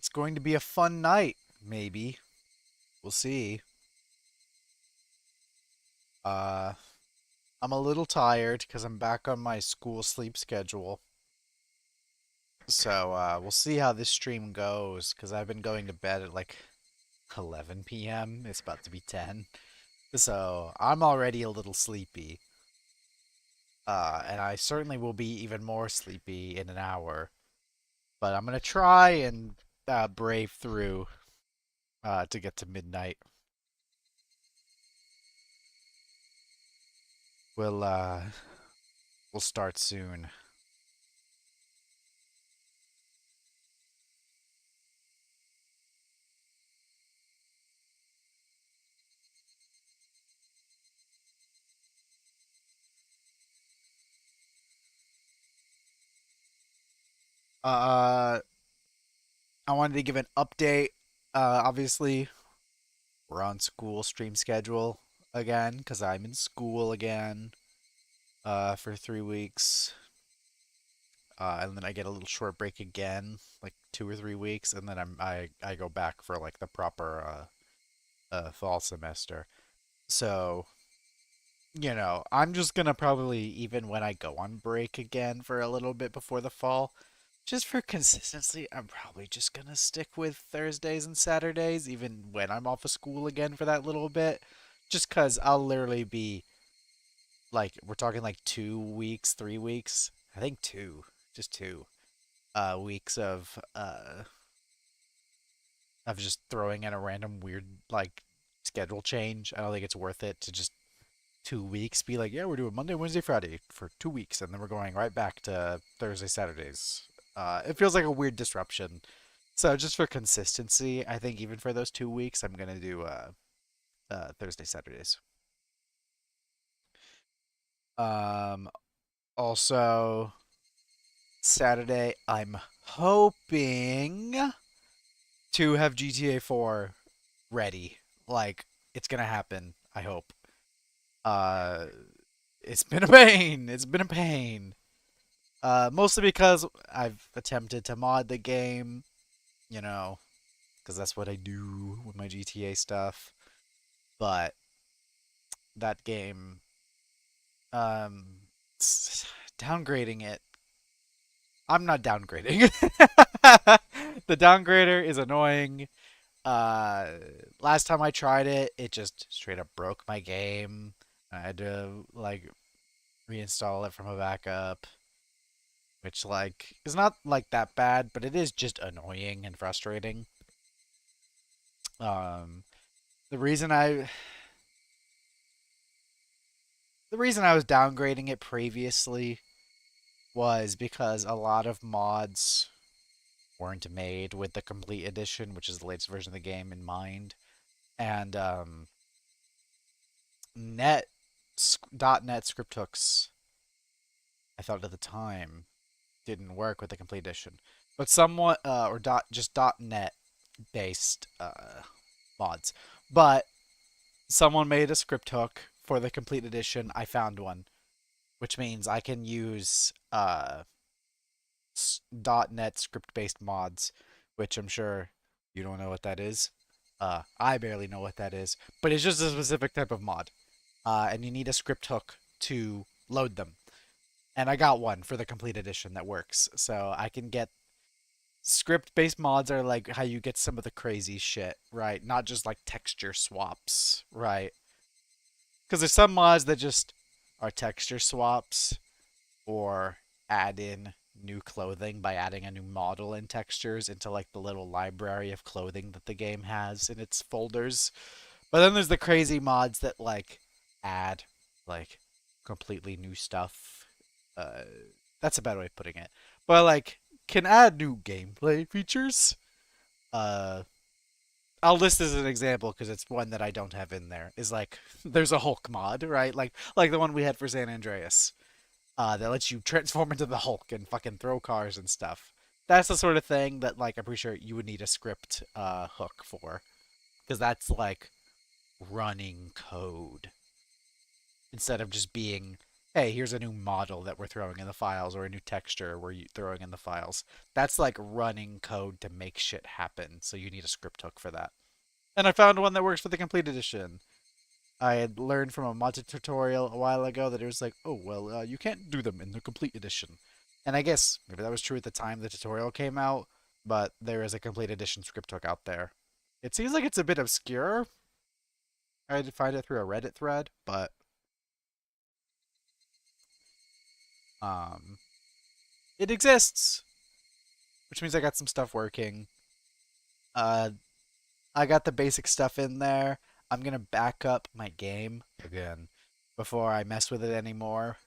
It's going to be a fun night, maybe. We'll see. Uh, I'm a little tired because I'm back on my school sleep schedule. So, we'll see how this stream goes because I've been going to bed at like 11 p.m. It's about to be 10. So, I'm already a little sleepy. And I certainly will be even more sleepy in an hour. But I'm gonna try and brave through to get to midnight. We'll uh, we'll start soon. Uh, I wanted to give an update. Obviously, we're on school stream schedule again because I'm in school again for 3 weeks. And then I get a little short break again, like 2 or 3 weeks, and then I go back for like the proper fall semester. So, I'm just gonna probably, even when I go on break again for a little bit before the fall, just for consistency, I'm probably just gonna stick with Thursdays and Saturdays, even when I'm off of school again for that little bit. Just because I'll literally be like, we're talking like 2 weeks, 3 weeks. I think two, just 2 weeks of just throwing in a random weird like schedule change. I don't think it's worth it to just 2 weeks be like, yeah, we're doing Monday, Wednesday, Friday for 2 weeks, and then we're going right back to Thursday, Saturdays. It feels like a weird disruption. So just for consistency, I think even for those 2 weeks, I'm gonna do Thursday, Saturdays. Um, Also Saturday, I'm hoping to have GTA 4 ready. Like it's gonna happen. I hope. Uh, it's been a pain. It's been a pain. Mostly because I've attempted to mod the game, you know, because that's what I do with my GTA stuff. But that game, um, downgrading it. I'm not downgrading. The downgrader is annoying. Uh, Last time I tried it, it just straight up broke my game. I had to like reinstall it from a backup, which like is not like that bad, but it is just annoying and frustrating. Um, the reason I the reason I was downgrading it previously was because a lot of mods weren't made with the complete edition, which is the latest version of the game, in mind, and net .NET script hooks I thought at the time didn't work with the complete edition, but somewhat or just .NET based mods, but someone made a script hook for the complete edition. I found one, which means I can use .NET script-based mods, which I'm sure you don't know what that is. I barely know what that is, but it's just a specific type of mod, and you need a script hook to load them. And I got one for the complete edition that works, so I can get script-based mods are like how you get some of the crazy shit, right? Not just like texture swaps, right? Because there's some mods that just are texture swaps or add in new clothing by adding a new model and textures into like the little library of clothing that the game has in its folders. But then there's the crazy mods that like add like completely new stuff. Uh, that's a bad way of putting it. But like can add new gameplay features. Uh, I'll list as an example because it's one that I don't have in there. Is like there's a Hulk mod, right? Like the one we had for San Andreas, that lets you transform into the Hulk and fucking throw cars and stuff. That's the sort of thing that like I'm pretty sure you would need a script hook for, because that's like running code instead of just being hey, here's a new model that we're throwing in the files or a new texture we're throwing in the files. That's like running code to make shit happen. So you need a script hook for that. And I found one that works for the complete edition. I had learned from a mod tutorial a while ago that it was like, oh, well, you can't do them in the complete edition. And I guess maybe that was true at the time the tutorial came out, but there is a complete edition script hook out there. It seems like it's a bit obscure. I had to find it through a Reddit thread, but um, it exists, which means I got some stuff working. Uh, I got the basic stuff in there. I'm gonna back up my game again before I mess with it anymore,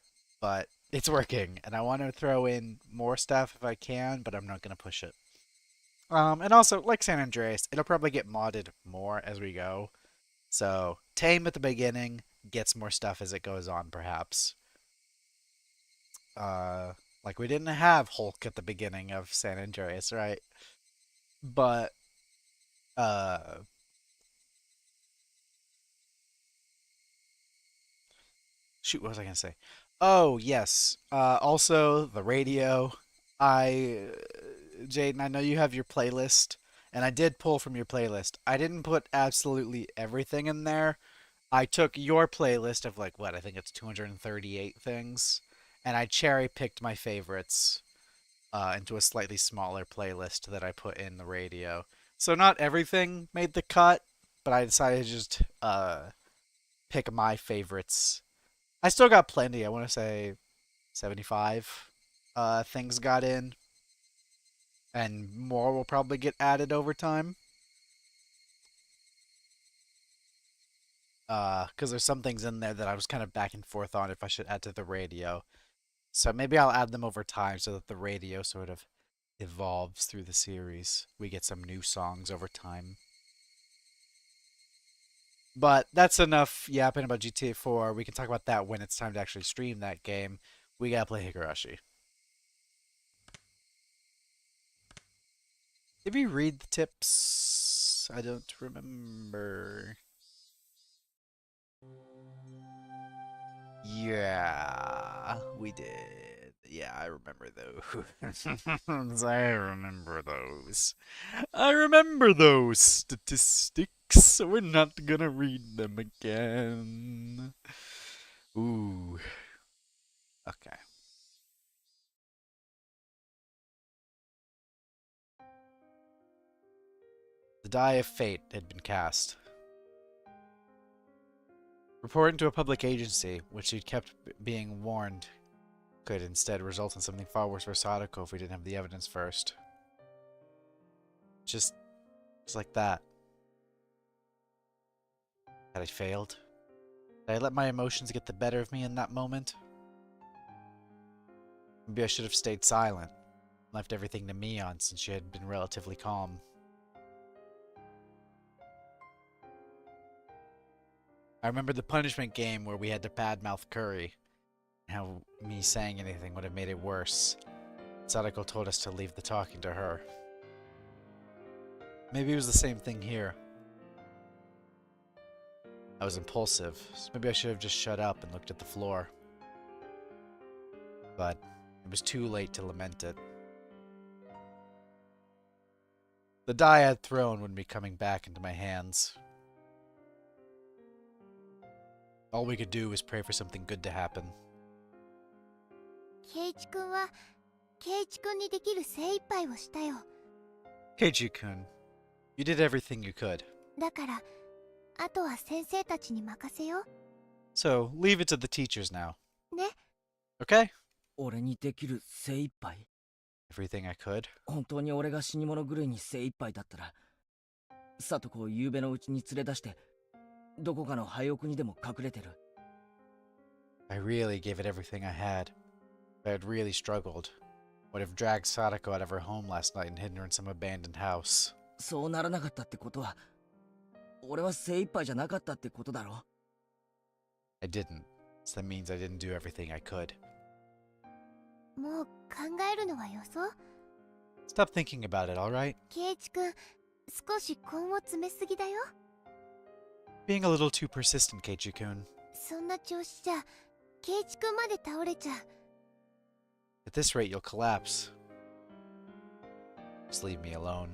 but it's working, and I want to throw in more stuff if I can, but I'm not gonna push it. And also, like San Andreas, it'll probably get modded more as we go. So, tame at the beginning, gets more stuff as it goes on, perhaps. Uh, like we didn't have Hulk at the beginning of San Andreas, right? But, uh, shoot, what was I gonna say? Oh, yes. Also, the radio. Jaden, I know you have your playlist, and I did pull from your playlist. I didn't put absolutely everything in there. I took your playlist of like what I think it's 238 things, and I cherry picked my favorites into a slightly smaller playlist that I put in the radio. So not everything made the cut, but I decided to just pick my favorites. I still got plenty. I want to say 75 things got in, and more will probably get added over time. Because there's some things in there that I was kind of back and forth on if I should add to the radio. So maybe I'll add them over time so that the radio sort of evolves through the series. We get some new songs over time. But that's enough yapping about GTA 4. We can talk about that when it's time to actually stream that game. We gotta play Higurashi. Did we read the tips? I don't remember. Yeah, we did. Yeah, I remember those. I remember those. I remember those statistics. We're not gonna read them again. Ooh. Okay. The Die of Fate had been cast. Reporting to a public agency, which he'd kept being warned could instead result in something far worse for Sadako if we didn't have the evidence first. Just like that. Had I failed? Did I let my emotions get the better of me in that moment? Maybe I should have stayed silent, left everything to Mion since she had been relatively calm. I remember the punishment game where we had to badmouth Curry, and how me saying anything would have made it worse. Sadako told us to leave the talking to her. Maybe it was the same thing here. I was impulsive, so maybe I should have just shut up and looked at the floor. But it was too late to lament it. The die I had thrown wouldn't be coming back into my hands. All we could do was pray for something good to happen. Keiichi-kun, you did everything you could. So, leave it to the teachers now. Okay? Everything I could. I really gave it everything I had. But I had really struggled. Would have dragged Sadako out of her home last night and hidden her in some abandoned house. I didn't. So that means I didn't do everything I could. Stop thinking about it, alright? Being a little too persistent, Keiichi-kun. 圭一君まで倒れちゃう。 At this rate, you'll collapse. Just leave me alone.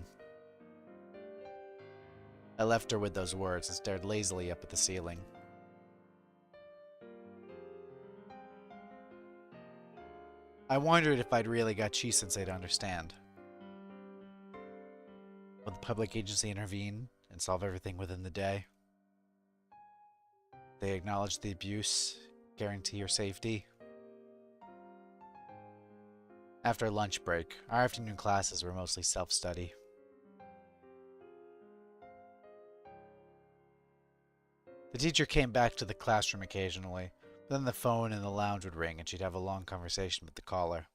I left her with those words and stared lazily up at the ceiling. I wondered if I'd really got Chi-sensei to understand. Would the public agency intervene and solve everything within the day? They acknowledge the abuse, guarantee your safety. After lunch break, our afternoon classes were mostly self-study. The teacher came back to the classroom occasionally, but then the phone in the lounge would ring and she'd have a long conversation with the caller.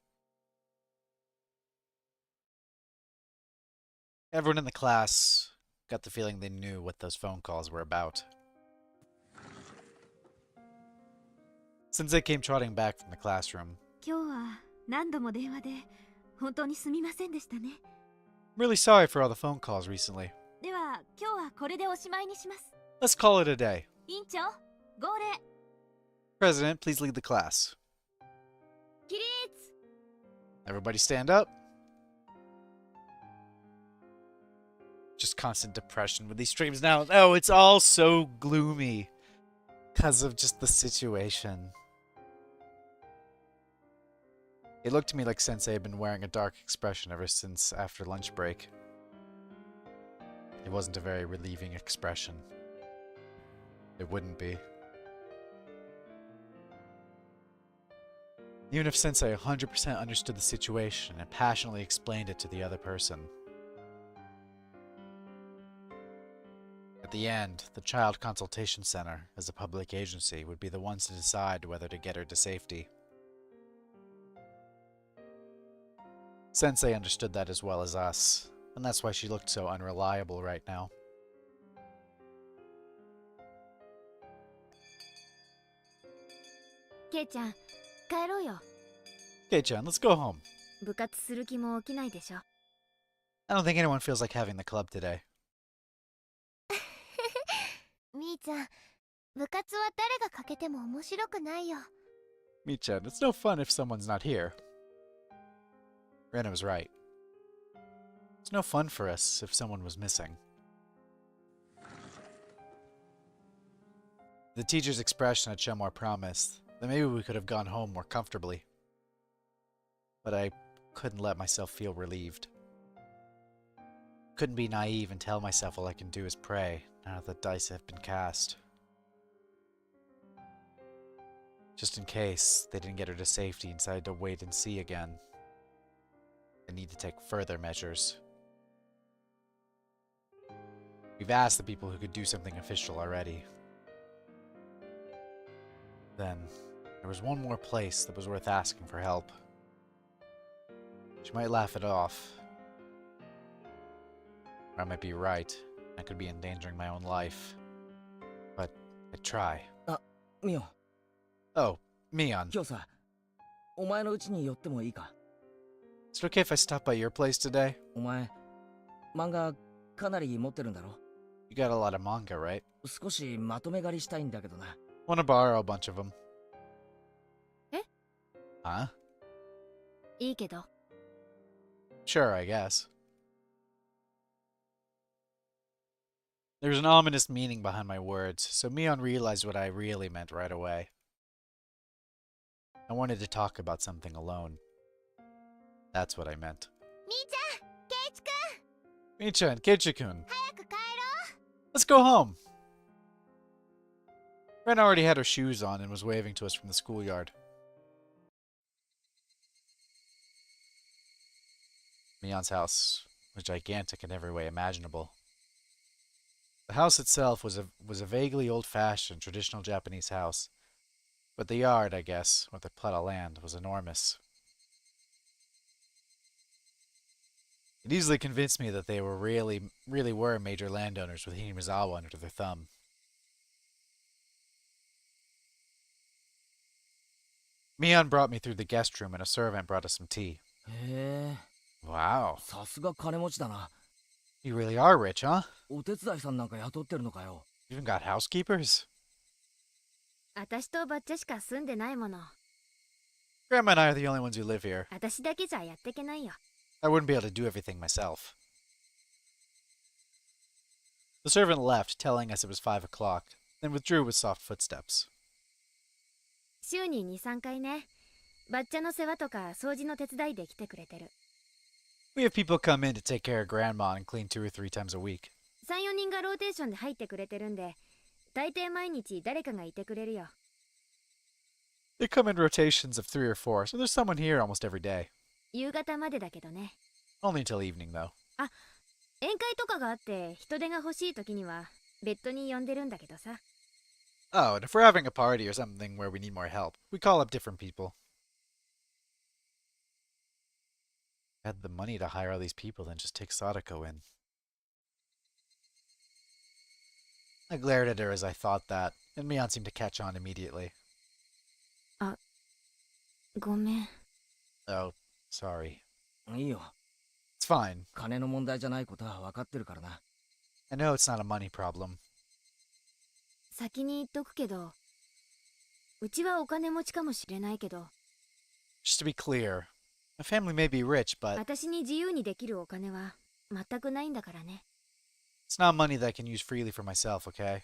Everyone in the class got the feeling they knew what those phone calls were about. Sensei came trotting back from the classroom. 今日は何度も電話で本当にすみませんでしたね。 I'm really sorry for all the phone calls recently. では今日はこれでおしまいにします。 Let's call it a day. 委員長、号令。 President, please lead the class. 起立。 Everybody stand up. Just constant depression with these streams now. Oh, it's all so gloomy because of just the situation. It looked to me like Sensei had been wearing a dark expression ever since after lunch break. It wasn't a very relieving expression. It wouldn't be. Even if Sensei 100% understood the situation and passionately explained it to the other person. At the end, the Child Consultation Center, as a public agency, would be the ones to decide whether to get her to safety. Sensei understood that as well as us, and that's why she looked so unreliable right now. Kei-chan, 帰ろうよ。 Kei-chan, let's go home. 部活する気も起きないでしょ。 I don't think anyone feels like having the club today. みーちゃん、部活は誰が欠けても面白くないよ。 Mi-chan, it's no fun if someone's not here. Rena was right. It's no fun for us if someone was missing. The teacher's expression had shown more promise, then maybe we could have gone home more comfortably. But I couldn't let myself feel relieved. Couldn't be naive and tell myself all I can do is pray, now that the dice have been cast. Just in case they didn't get her to safety and decided to wait and see again. I need to take further measures. We've asked the people who could do something official already. Then, there was one more place that was worth asking for help. She might laugh it off. Or I might be right. I could be endangering my own life. But I'd try. Mio. Oh, Mion. 今日さ、お前の家に寄ってもいいか? Is it okay if I stop by your place today? お前、漫画かなり持ってるんだろ? You got a lot of manga, right? 少しまとめ借りしたいんだけどな。 Wanna borrow a bunch of them? え? Huh? いいけど。 Sure, I guess. There was an ominous meaning behind my words, so Mion realized what I really meant right away. I wanted to talk about something alone. That's what I meant. みーちゃん、ケイチくん、 Mi-chan, Keiichi-kun, 早く帰ろう。 let's go home! Ren already had her shoes on and was waving to us from the schoolyard. Mion's house was gigantic in every way imaginable. The house itself was a vaguely old-fashioned, traditional Japanese house, but the yard, I guess, with the plot of land, was enormous. It easily convinced me that they were really were major landowners with Hinimazawa under their thumb. Mion brought me through the guest room and a servant brought us some tea. へえ、 Wow, さすが金持ちだな。 you really are rich, huh? お手伝いさんなんか雇ってるのかよ。 You even got housekeepers? 私とバッチャしか住んでないもの。 Grandma and I are the only ones who live here. 私だけじゃやってけないよ。 I wouldn't be able to do everything myself. The servant left, telling us it was 5 o'clock, then withdrew with soft footsteps. 週に2、3回ね。バッチャの世話とか掃除の手伝いで来てくれてる。 We have people come in to take care of Grandma and clean 2 or 3 times a week. 3、4人がローテーションで入ってくれてるんで、大抵毎日誰かがいてくれるよ。 They come in rotations of 3 or 4, so there's someone here almost every day. 夕方までだけどね。 Only until evening, though. 宴会とかがあって人手が欲しい時には別途に呼んでるんだけどさ。 Oh, and if we're having a party or something where we need more help, we call up different people. I had the money to hire all these people, then just take Sadako in. I glared at her as I thought that, and Mion seemed to catch on immediately. ごめん。 Oh, sorry. いいよ。 It's fine. 金の問題じゃないことは分かってるからな。I know it's not a money problem. 先に言っとくけど、うちはお金持ちかもしれないけど、 Just to be clear, my family may be rich, but 私に自由にできるお金は全くないんだからね。 it's not money that I can use freely for myself, okay?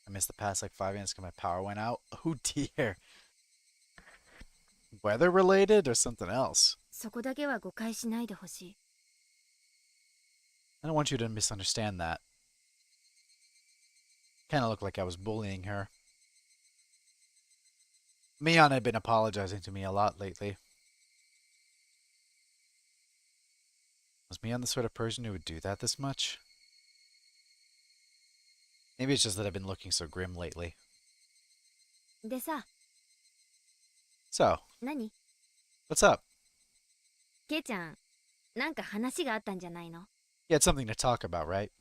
I missed the past like 5 minutes because my power went out. Oh dear. Weather related or something else? そこだけは誤解しないでほしい。 I don't want you to misunderstand that. Kinda looked like I was bullying her. Mion had been apologizing to me a lot lately. Was Mion the sort of person who would do that this much? Maybe it's just that I've been looking so grim lately. でさ、 So, 何？ what's up? ケイちゃん、なんか話があったんじゃないの？ You had something to talk about, right?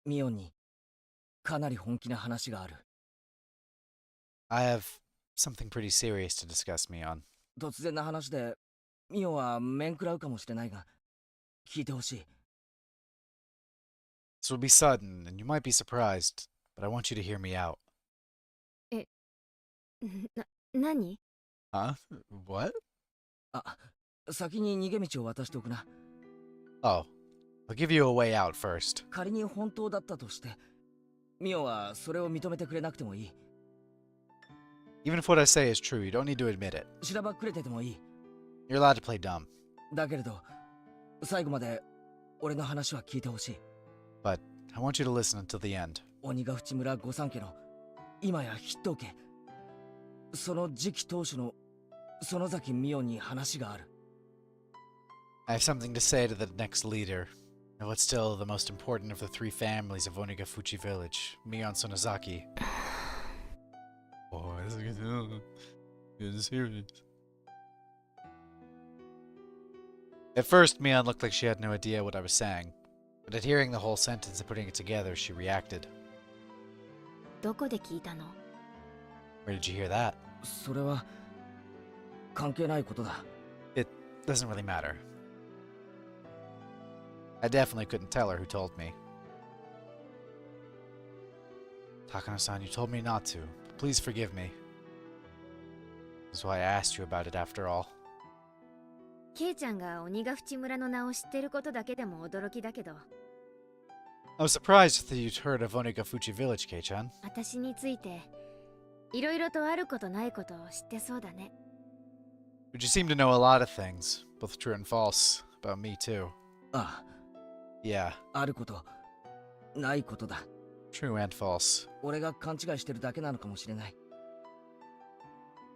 ミオンにかなり本気な話がある。 I have something pretty serious to discuss, Mion. 突然な話でミオンは面食らうかもしれないが、聞いてほしい。 This will be sudden, and you might be surprised, but I want you to hear me out. 何？ Huh? What? あ、先に逃げ道を渡しておくな。 Oh, I'll give you a way out first. 仮に本当だったとして、ミオンはそれを認めてくれなくてもいい。 Even if what I say is true, you don't need to admit it. しらばっくれててもいい。 You're allowed to play dumb. だけれど、最後まで俺の話は聞いてほしい。 But I want you to listen until the end. 鬼ヶ淵村御三家の今や筆頭家、その次期当主の園崎美音に話がある。 I have something to say to the next leader, of what's still the most important of the 3 families of Onigafuchi Village, Mion Sonozaki. Oh, this is getting serious. At first, Mion looked like she had no idea what I was saying, but at hearing the whole sentence and putting it together, she reacted. どこで聞いたの？ Where did you hear that? それは関係ないことだ。 It doesn't really matter. I definitely couldn't tell her who told me. Takano-san, you told me not to, but please forgive me. That's why I asked you about it after all. ケイちゃんが鬼ヶ淵村の名を知ってることだけでも驚きだけど、 I was surprised that you'd heard of Onigafuchi Village, Kei-chan. 私についていろいろとあることないことを知ってそうだね。 But you seem to know a lot of things, both true and false, about me too. あ Yeah, あ、あること、ないことだ。 true and false. 俺が勘違いしてるだけなのかもしれない。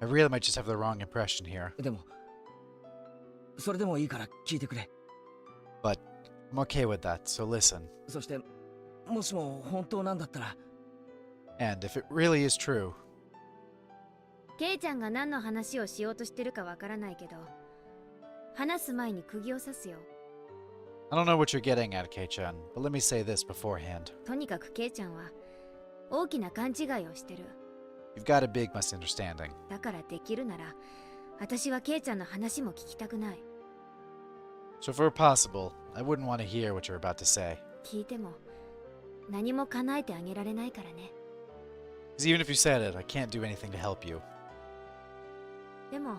I really might just have the wrong impression here, でも、それでもいいから聞いてくれ。 but I'm okay with that, so listen. そして、もしも本当なんだったら、 And if it really is true, ケイちゃんが何の話をしようとしてるかわからないけど、話す前に釘を刺すよ。 I don't know what you're getting at, Kei-chan, but let me say this beforehand. とにかくケイちゃんは大きな勘違いをしてる。 You've got a big misunderstanding. だからできるなら、私はケイちゃんの話も聞きたくない。 So if it were possible, I wouldn't want to hear what you're about to say. 聞いても何も叶えてあげられないからね。Because even if you said it, I can't do anything to help you. でも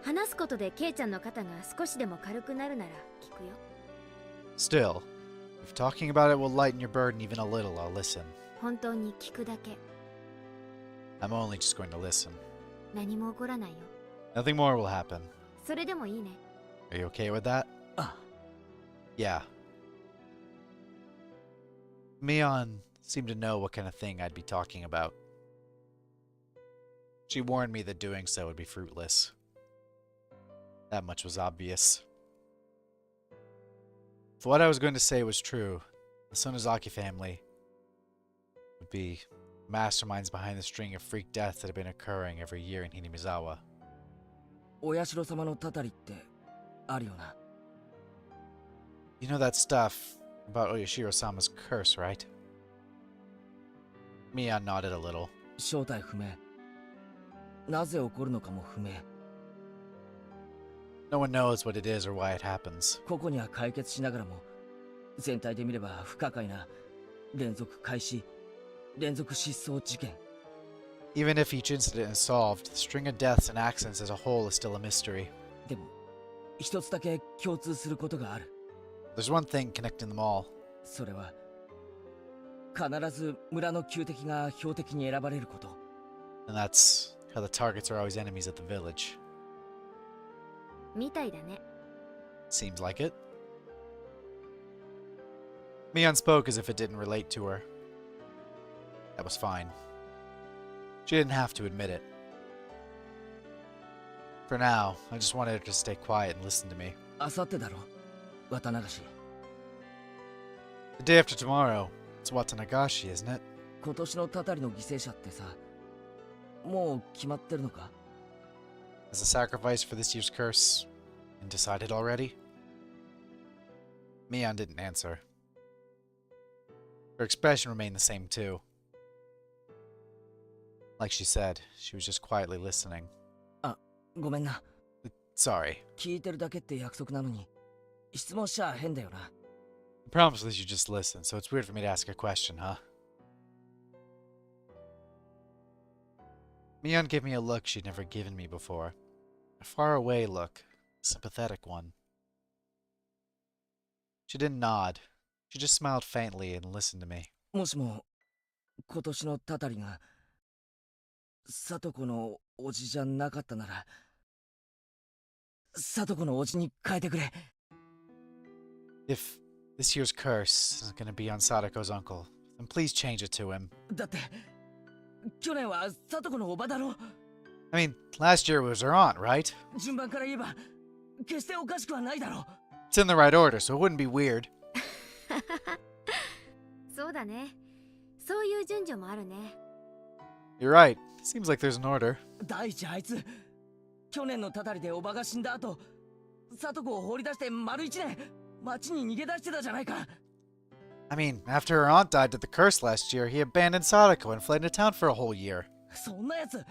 話すことでケイちゃんの肩が少しでも軽くなるなら聞くよ。 Still, if talking about it will lighten your burden even a little, I'll listen. 本当に聞くだけ。 I'm only just going to listen. 何も起こらないよ。 Nothing more will happen. それでもいいね。 Are you okay with that? あ Yeah. Mion seemed to know what kind of thing I'd be talking about. She warned me that doing so would be fruitless. That much was obvious. If what I was going to say was true, the Sonozaki family would be masterminds behind the string of freak deaths that have been occurring every year in Hinamizawa. お社様のたたりってあるよな。 You know that stuff about Oyashiro-sama's curse, right? Mion nodded a little. 正体不明。なぜ起こるのかも不明。 No one knows what it is or why it happens. 個々には解決しながらも、全体で見れば不可解な連続開始、連続失踪事件。 Even if each incident is solved, the string of deaths and accidents as a whole is still a mystery. でも、一つだけ共通することがある。 There's one thing connecting them all. それは、必ず村の旧敵が標的に選ばれること。 And that's how the targets are always enemies of the village. みたいだね。 Seems like it. Mion spoke as if it didn't relate to her. That was fine. She didn't have to admit it. For now, I just wanted her to stay quiet and listen to me. あさってだろ、渡流し。 The day after tomorrow, it's Watanagashi, isn't it? 今年のたたりの犠牲者ってさ、もう決まってるのか？ Is the sacrifice for this year's curse been decided already? Mion didn't answer. Her expression remained the same too. Like she said, she was just quietly listening. ごめんな。 Sorry. 聞いてるだけって約束なのに、質問しちゃ変だよな。 I promise that you just listen, so it's weird for me to ask a question, huh? Mion gave me a look she'd never given me before. A faraway look, a sympathetic one. She didn't nod. She just smiled faintly and listened to me. もしも、今年のたたりが、里子のおじじゃなかったなら、里子のおじに変えてくれ。 If this year's curse isn't going to be on Sadako's uncle, then please change it to him. だって、去年は里子のおばだろ。 I mean, last year it was her aunt, right? 順番から言えば、決しておかしくはないだろ。 It's in the right order, so it wouldn't be weird. そうだね。そういう順序もあるね。 You're right. Seems like there's an order. 第一あいつ、去年のたたりでおばが死んだ後、里子を放り出して丸一年、町に逃げ出してたじゃないか。 I mean, after her aunt died to the curse last year, he abandoned Sadako and fled into town for a whole year. そんなやつ、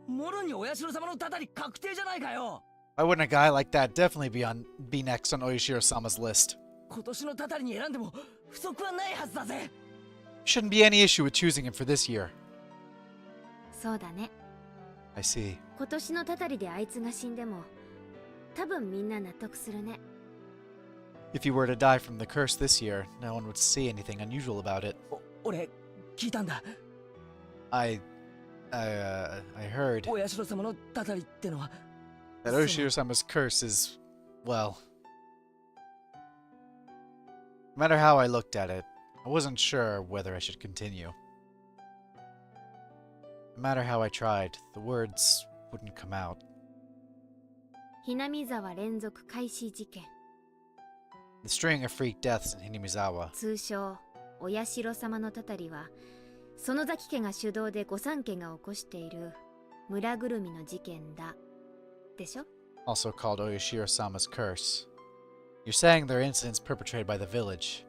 もろにお社様のたたり確定じゃないかよ。 Why wouldn't a guy like that definitely be next on Oyashiro-sama's list? 今年のたたりに選んでも不足はないはずだぜ。 Shouldn't be any issue with choosing him for this year. そうだね。 I see. 今年のたたりであいつが死んでも、多分みんな納得するね。 If he were to die from the curse this year, no one would see anything unusual about it. 俺、聞いたんだ。I heard お社様のたたりってのは、 that Oyashiro-sama's curse is, well... No matter how I looked at it, I wasn't sure whether I should continue. No matter how I tried, the words wouldn't come out. ひなみ沢連続開始事件、 The string of freak deaths in Hinamizawa. 通称お社様のたたりは、園崎家が主導で御三家が起こしている村ぐるみの事件だでしょ。 Also called Oyashiro-sama's curse. You're saying they're incidents perpetrated by the village,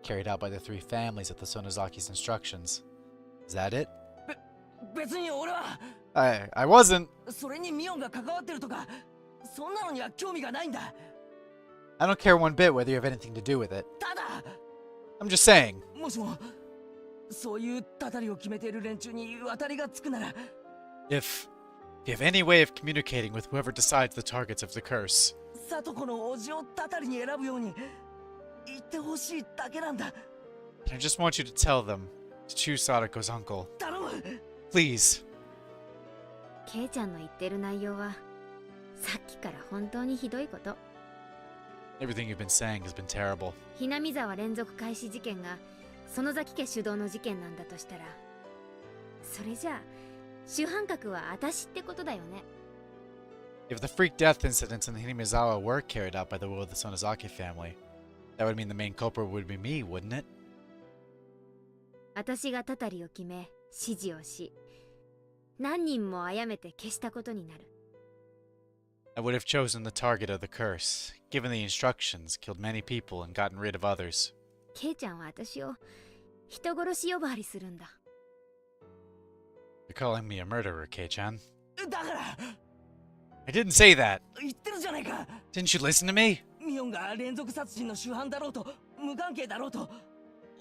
carried out by the three families at the Sonozaki's instructions. Is that it? 別に俺は I wasn't. それにミオンが関わってるとか、そんなのには興味がないんだ。 I don't care one bit whether you have anything to do with it. ただ、 I'm just saying. もしもそういうたたりを決めている連中に渡りがつくなら、 If you have any way of communicating with whoever decides the targets of the curse, 里子のおじをたたりに選ぶように言ってほしいだけなんだ。 I just want you to tell them to choose Sadako's uncle. 頼む。 Please. ケイちゃんの言ってる内容はさっきから本当にひどいこと。 Everything you've been saying has been terrible. ひなみ沢連続開始事件が園崎家主導の事件なんだとしたら、それじゃあ主犯格は私ってことだよね。 If the freak death incidents in Hinamizawa were carried out by the will of the Sonozaki family, that would mean the main culprit would be me, wouldn't it? 私がたたりを決め指示をし、何人も殺めて消したことになる。 I would have chosen the target of the curse, given the instructions, killed many people, and gotten rid of others. ケイちゃんは私を人殺し呼ばわりするんだ。 You're calling me a murderer, Kei-chan. だから I didn't say that. 言ってるじゃないか。 Didn't you listen to me? ミオンが連続殺人の主犯だろうと無関係だろうと、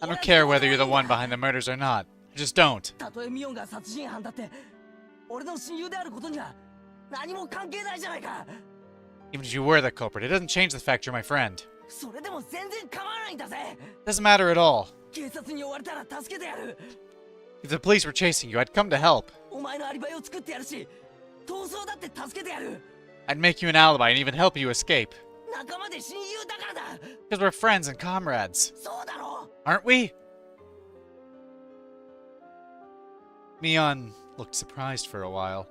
I don't care whether you're the one behind the murders or not. I just don't. たとえミオンが殺人犯だって俺の親友であることには何も関係ないじゃないか。 Even if you were the culprit, it doesn't change the fact you're my friend. それでも全然構わないんだぜ。 Doesn't matter at all. 警察に追われたら助けてやる。 If the police were chasing you, I'd come to help. お前のアリバイを作ってやるし、逃走だって助けてやる。 I'd make you an alibi and even help you escape. 仲間で親友だからだ。 Because we're friends and comrades, そうだろ。 aren't we? Mion looked surprised for a while.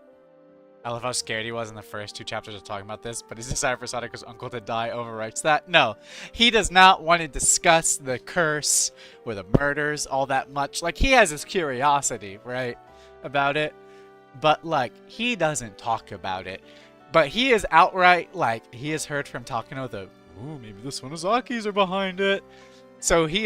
I love how scared he was in the first 2 chapters of talking about this, but his desire for Sadako's uncle to die overwrites that. No, he does not want to discuss the curse or the murders all that much. Like, he has his curiosity, right, about it, but, like, he doesn't talk about it. But he is outright, like, he has heard from Takano that, ooh, maybe the Sonozakis are behind it. So he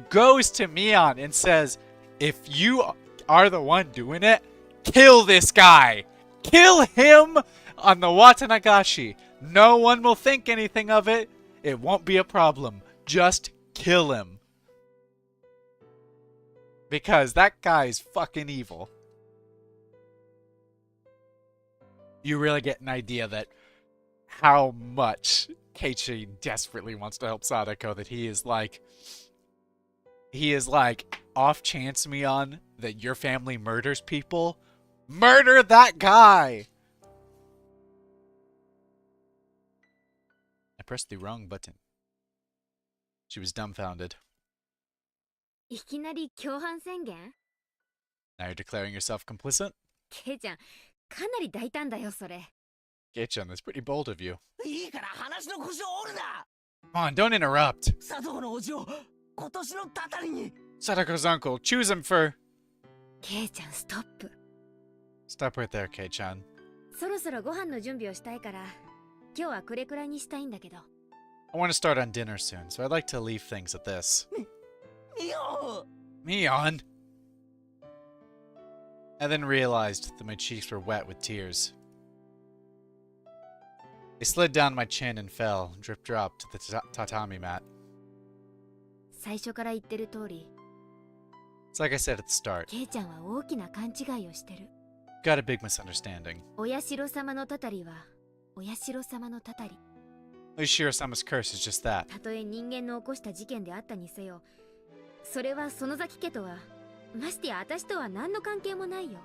goes to Mion and says, if you are the one doing it, kill this guy. Kill him on the Watanagashi. No one will think anything of it. It won't be a problem. Just kill him. Because that guy's fucking evil. You really get an idea that how much Keiichi desperately wants to help Sadako, that he is like, off chance, Mion, that your family murders people. Murder that guy! I pressed the wrong button. She was dumbfounded. いきなり共犯宣言？ Now you're declaring yourself complicit? ケイちゃん、かなり大胆だよそれ。 Kei-chan, that's pretty bold of you. いいから話の腰を折るな。 Come on, don't interrupt. 佐藤のおじを今年のたたりに。 Sadako's uncle, choose him for... ケイちゃんストップ。 Stop right there, Kei-chan. そろそろご飯の準備をしたいから、今日はこれくらいにしたいんだけど。 I want to start on dinner soon, so I'd like to leave things at this. ミオン。 Mion! I then realized that my cheeks were wet with tears. They slid down my chin and fell, drip drop, to the tatami mat. 最初から言ってる通り、 It's like I said at the start. ケイちゃんは大きな勘違いをしてる。 Got a big misunderstanding. お社様のたたりは、お社様のたたり。 Oshiro-sama's curse is just that. たとえ人間の起こした事件であったにせよ、それは園崎家とは、ましてや私とは何の関係もないよ。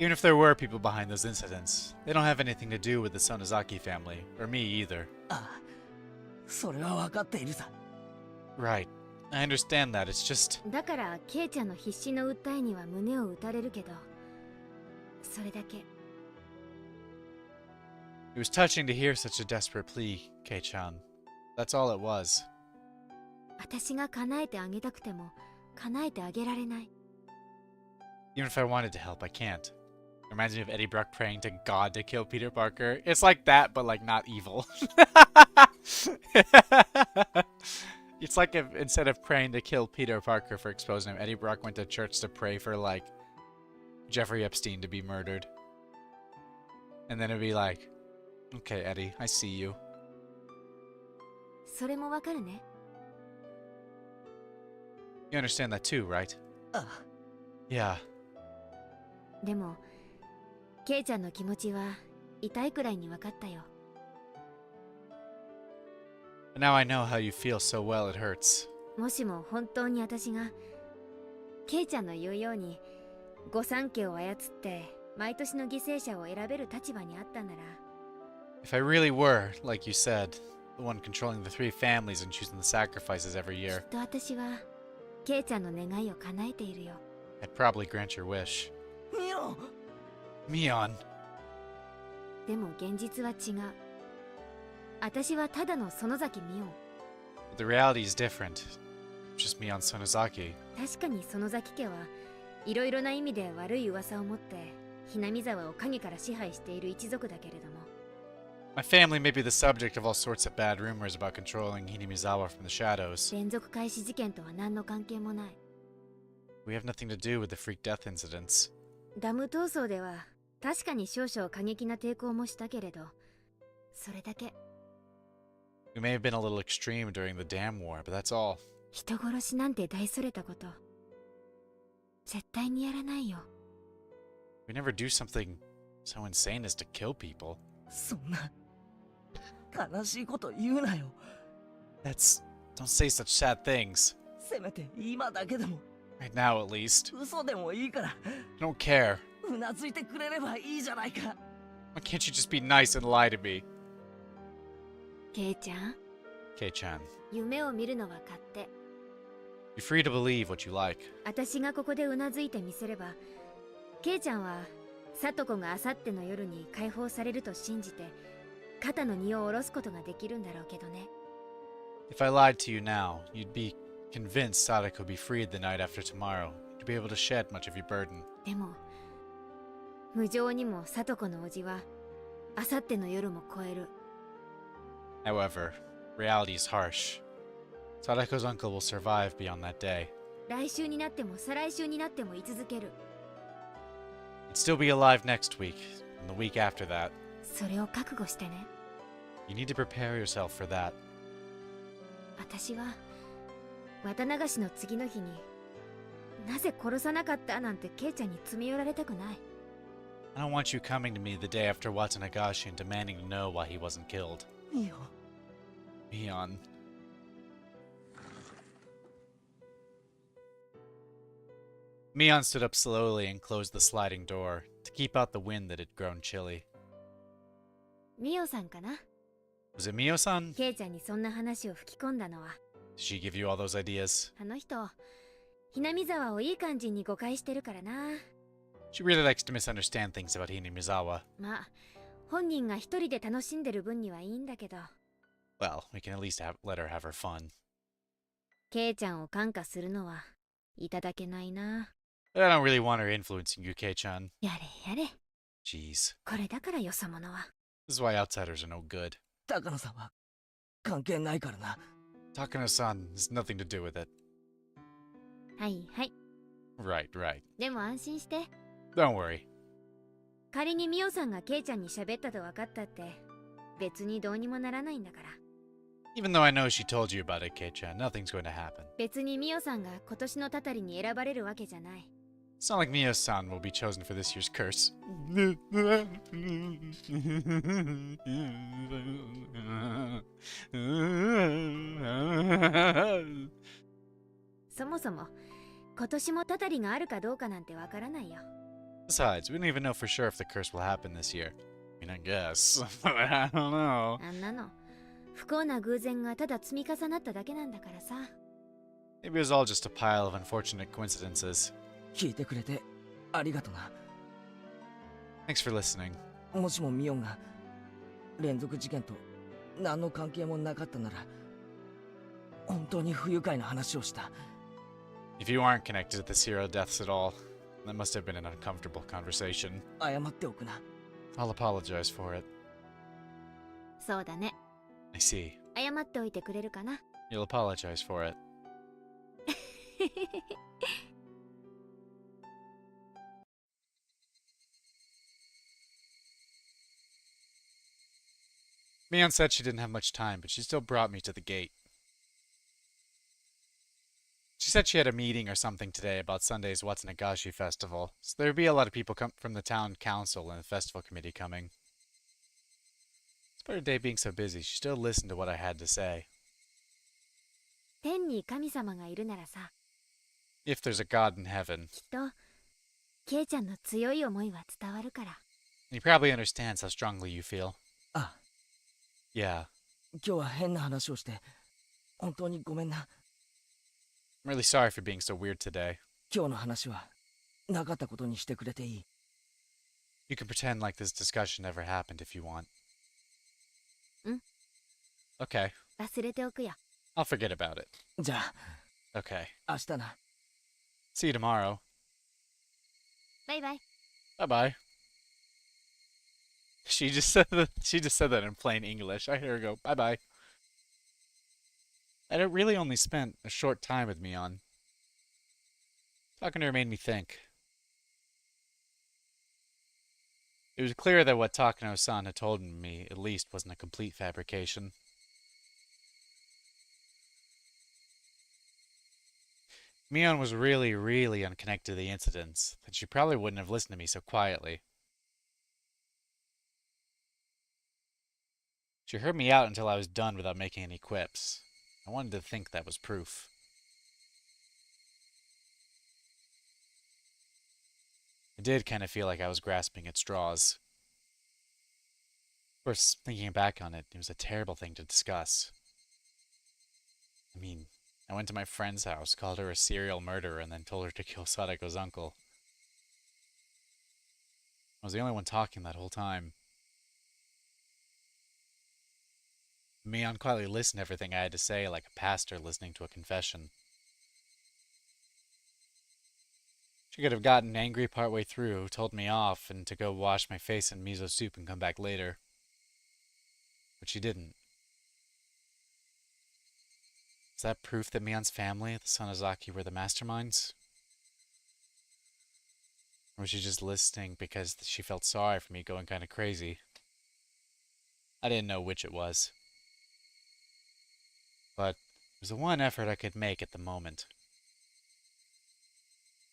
Even if there were people behind those incidents, they don't have anything to do with the Sonozaki family, or me either. ああ、それは分かっているさ。 Right. I understand that, it's just... だからケイちゃんの必死の訴えには胸を打たれるけど、それだけ。 It was touching to hear such a desperate plea, Kei-chan. That's all it was. 私が叶えてあげたくても叶えてあげられない。 Even if I wanted to help, I can't. It reminds me of Eddie Brock praying to God to kill Peter Parker. It's like that, but like not evil. It's like if instead of praying to kill Peter Parker for exposing him, Eddie Brock went to church to pray for like Jeffrey Epstein to be murdered. And then it'd be like, okay, Eddie, I see you. それもわかるね。 You understand that too, right? あ、Yeah. でもケイちゃんの気持ちは痛いくらいに分かったよ。 And now I know how you feel so well it hurts. もしも本当に私がケイちゃんの言うように御三家を操って毎年の犠牲者を選べる立場にあったなら、 If I really were, like you said, the one controlling the three families and choosing the sacrifices every き year, っと私はケイちゃんの願いを叶えているよ。 I'd probably grant your wish. ミオン。 Mion. でも現実は違う。私はただの園崎美音。 But the reality is different. Just Mion Sonozaki. 確かに園崎家はいろいろな意味で悪い噂を持ってひなみ沢を影から支配している一族だけれども、 My family may be the subject of all sorts of bad rumors about controlling Hinamizawa from the shadows. 連続開始事件とは何の関係もない。 We have nothing to do with the freak death incidents. ダム闘争では確かに少々過激な抵抗もしたけれど、それだけ。 We may have been a little extreme during the dam war, but that's all. 人殺しなんて大それたこと絶対にやらないよ。 We never do something so insane as to kill people. そんな悲しいこと言うなよ。 Don't say such sad things. せめて今だけでも Right now, at least. 嘘でもいいから I don't care. うなずいてくれればいいじゃないか。 Why can't you just be nice and lie to me? ケイちゃん、 Kei-chan, 夢を見るのは勝手。 you're free to believe what you like. 私がここでうなずいてみせれば、ケイちゃんは聡子があさっての夜に解放されると信じて肩の荷を下ろすことができるんだろうけどね。 If I lied to you now, you'd be convinced Sadako would be freed the night after tomorrow. You'd be able to shed much of your burden. でも無情にも聡子の叔父はあさっての夜も超える。 However, reality is harsh. Sadako's uncle will survive beyond that day. 来週になっても再来週になっても居続ける。 He'd still be alive next week, and the week after that. それを覚悟してね。 You need to prepare yourself for that. 私は綿流しの次の日になぜ殺さなかったなんてケイちゃんに詰め寄られたくない。 I don't want you coming to me the day after Watanagashi and demanding to know why he wasn't killed. ミオン。 Mion. Mion stood up slowly and closed the sliding door to keep out the wind that had grown chilly. ミオさんかな。 Was it Mio-san? ケイちゃんにそんな話を吹き込んだのは。 Did she give you all those ideas? あの人ひなみ沢をいい感じに誤解してるからな。 She really likes to misunderstand things about Hinamizawa. まあ本人が一人で楽しんでる分にはいいんだけど、 Well, we can at least let her have her fun. ケイちゃんを感化するのはいただけないな。 But I don't really want her influencing you, Kei-chan. やれやれ、 Jeez. これだからよそ者は。 This is why outsiders are no good. 高野さんは関係ないからな。 Takano-san has nothing to do with it. はいはい。 Right, right. でも安心して。 Don't worry. 仮にミオさんがケイちゃんに喋ったと分かったって別にどうにもならないんだから。 Even though I know she told you about it, Kei-chan, nothing's going to happen. 別にミオさんが今年のたたりに選ばれるわけじゃない。 It's not like Mio-san will be chosen for this year's curse. そもそも今年もたたりがあるかどうかなんてわからないよ。 Besides, we don't even know for sure if the curse will happen this year. I mean, I guess. But I don't know. あんなの不幸な偶然がただ積み重なっただけなんだからさ。 Maybe it was all just a pile of unfortunate coincidences. 聞いてくれてありがとな。 Thanks for listening. もしもミオンが連続事件と何の関係もなかったなら本当に不愉快な話をした。 If you aren't connected to the serial deaths at all, that must have been an uncomfortable conversation. 謝っておくな。 I'll apologize for it. そうだね。 I see. 謝っておいてくれるかな。 You'll apologize for it. Mion said she didn't have much time, but she still brought me to the gate. She She said she had a meeting or something today about Sunday's Watsunagashi festival, so there'd be a lot of people from the town council and the festival committee coming. Despite her day being so busy, she still listened to what I had to say. 天に神様がいるならさ、 If there's a god in heaven, きっとケイちゃんの強い思いは伝わるから。 he probably understands how strongly you feel. あ、 Yeah, 今日は変な話をして本当にごめんな。 I'm really sorry for being so weird today. 今日の話はなかったことにしてくれていい。 You can pretend like this discussion never happened if you want. Okay, 忘れておくよ。 I'll forget about it. じゃあ Okay, 明日な。 see you tomorrow. バイバイ。 Bye bye. She just said that in plain English. I hear her go bye bye. And it really only spent a short time with Mion. Talking to her made me think. It was clear that what Takano-san had told me at least wasn't a complete fabrication. Mion was really, really unconnected to the incidents, and she probably wouldn't have listened to me so quietly. She heard me out until I was done without making any quips. I wanted to think that was proof. I did kind of feel like I was grasping at straws. Of course, thinking back on it, it was a terrible thing to discuss. I mean, I went to my friend's house, called her a serial murderer, and then told her to kill Sadako's uncle. I was the only one talking that whole time. Mion quietly listened to everything I had to say like a pastor listening to a confession. She could have gotten angry partway through, told me off, and to go wash my face in miso soup and come back later. But she didn't. Is that proof that Mion's family, the Sonozaki, were the masterminds? Or was she just listening because she felt sorry for me going kind of crazy? I didn't know which it was. But it was the one effort I could make at the moment.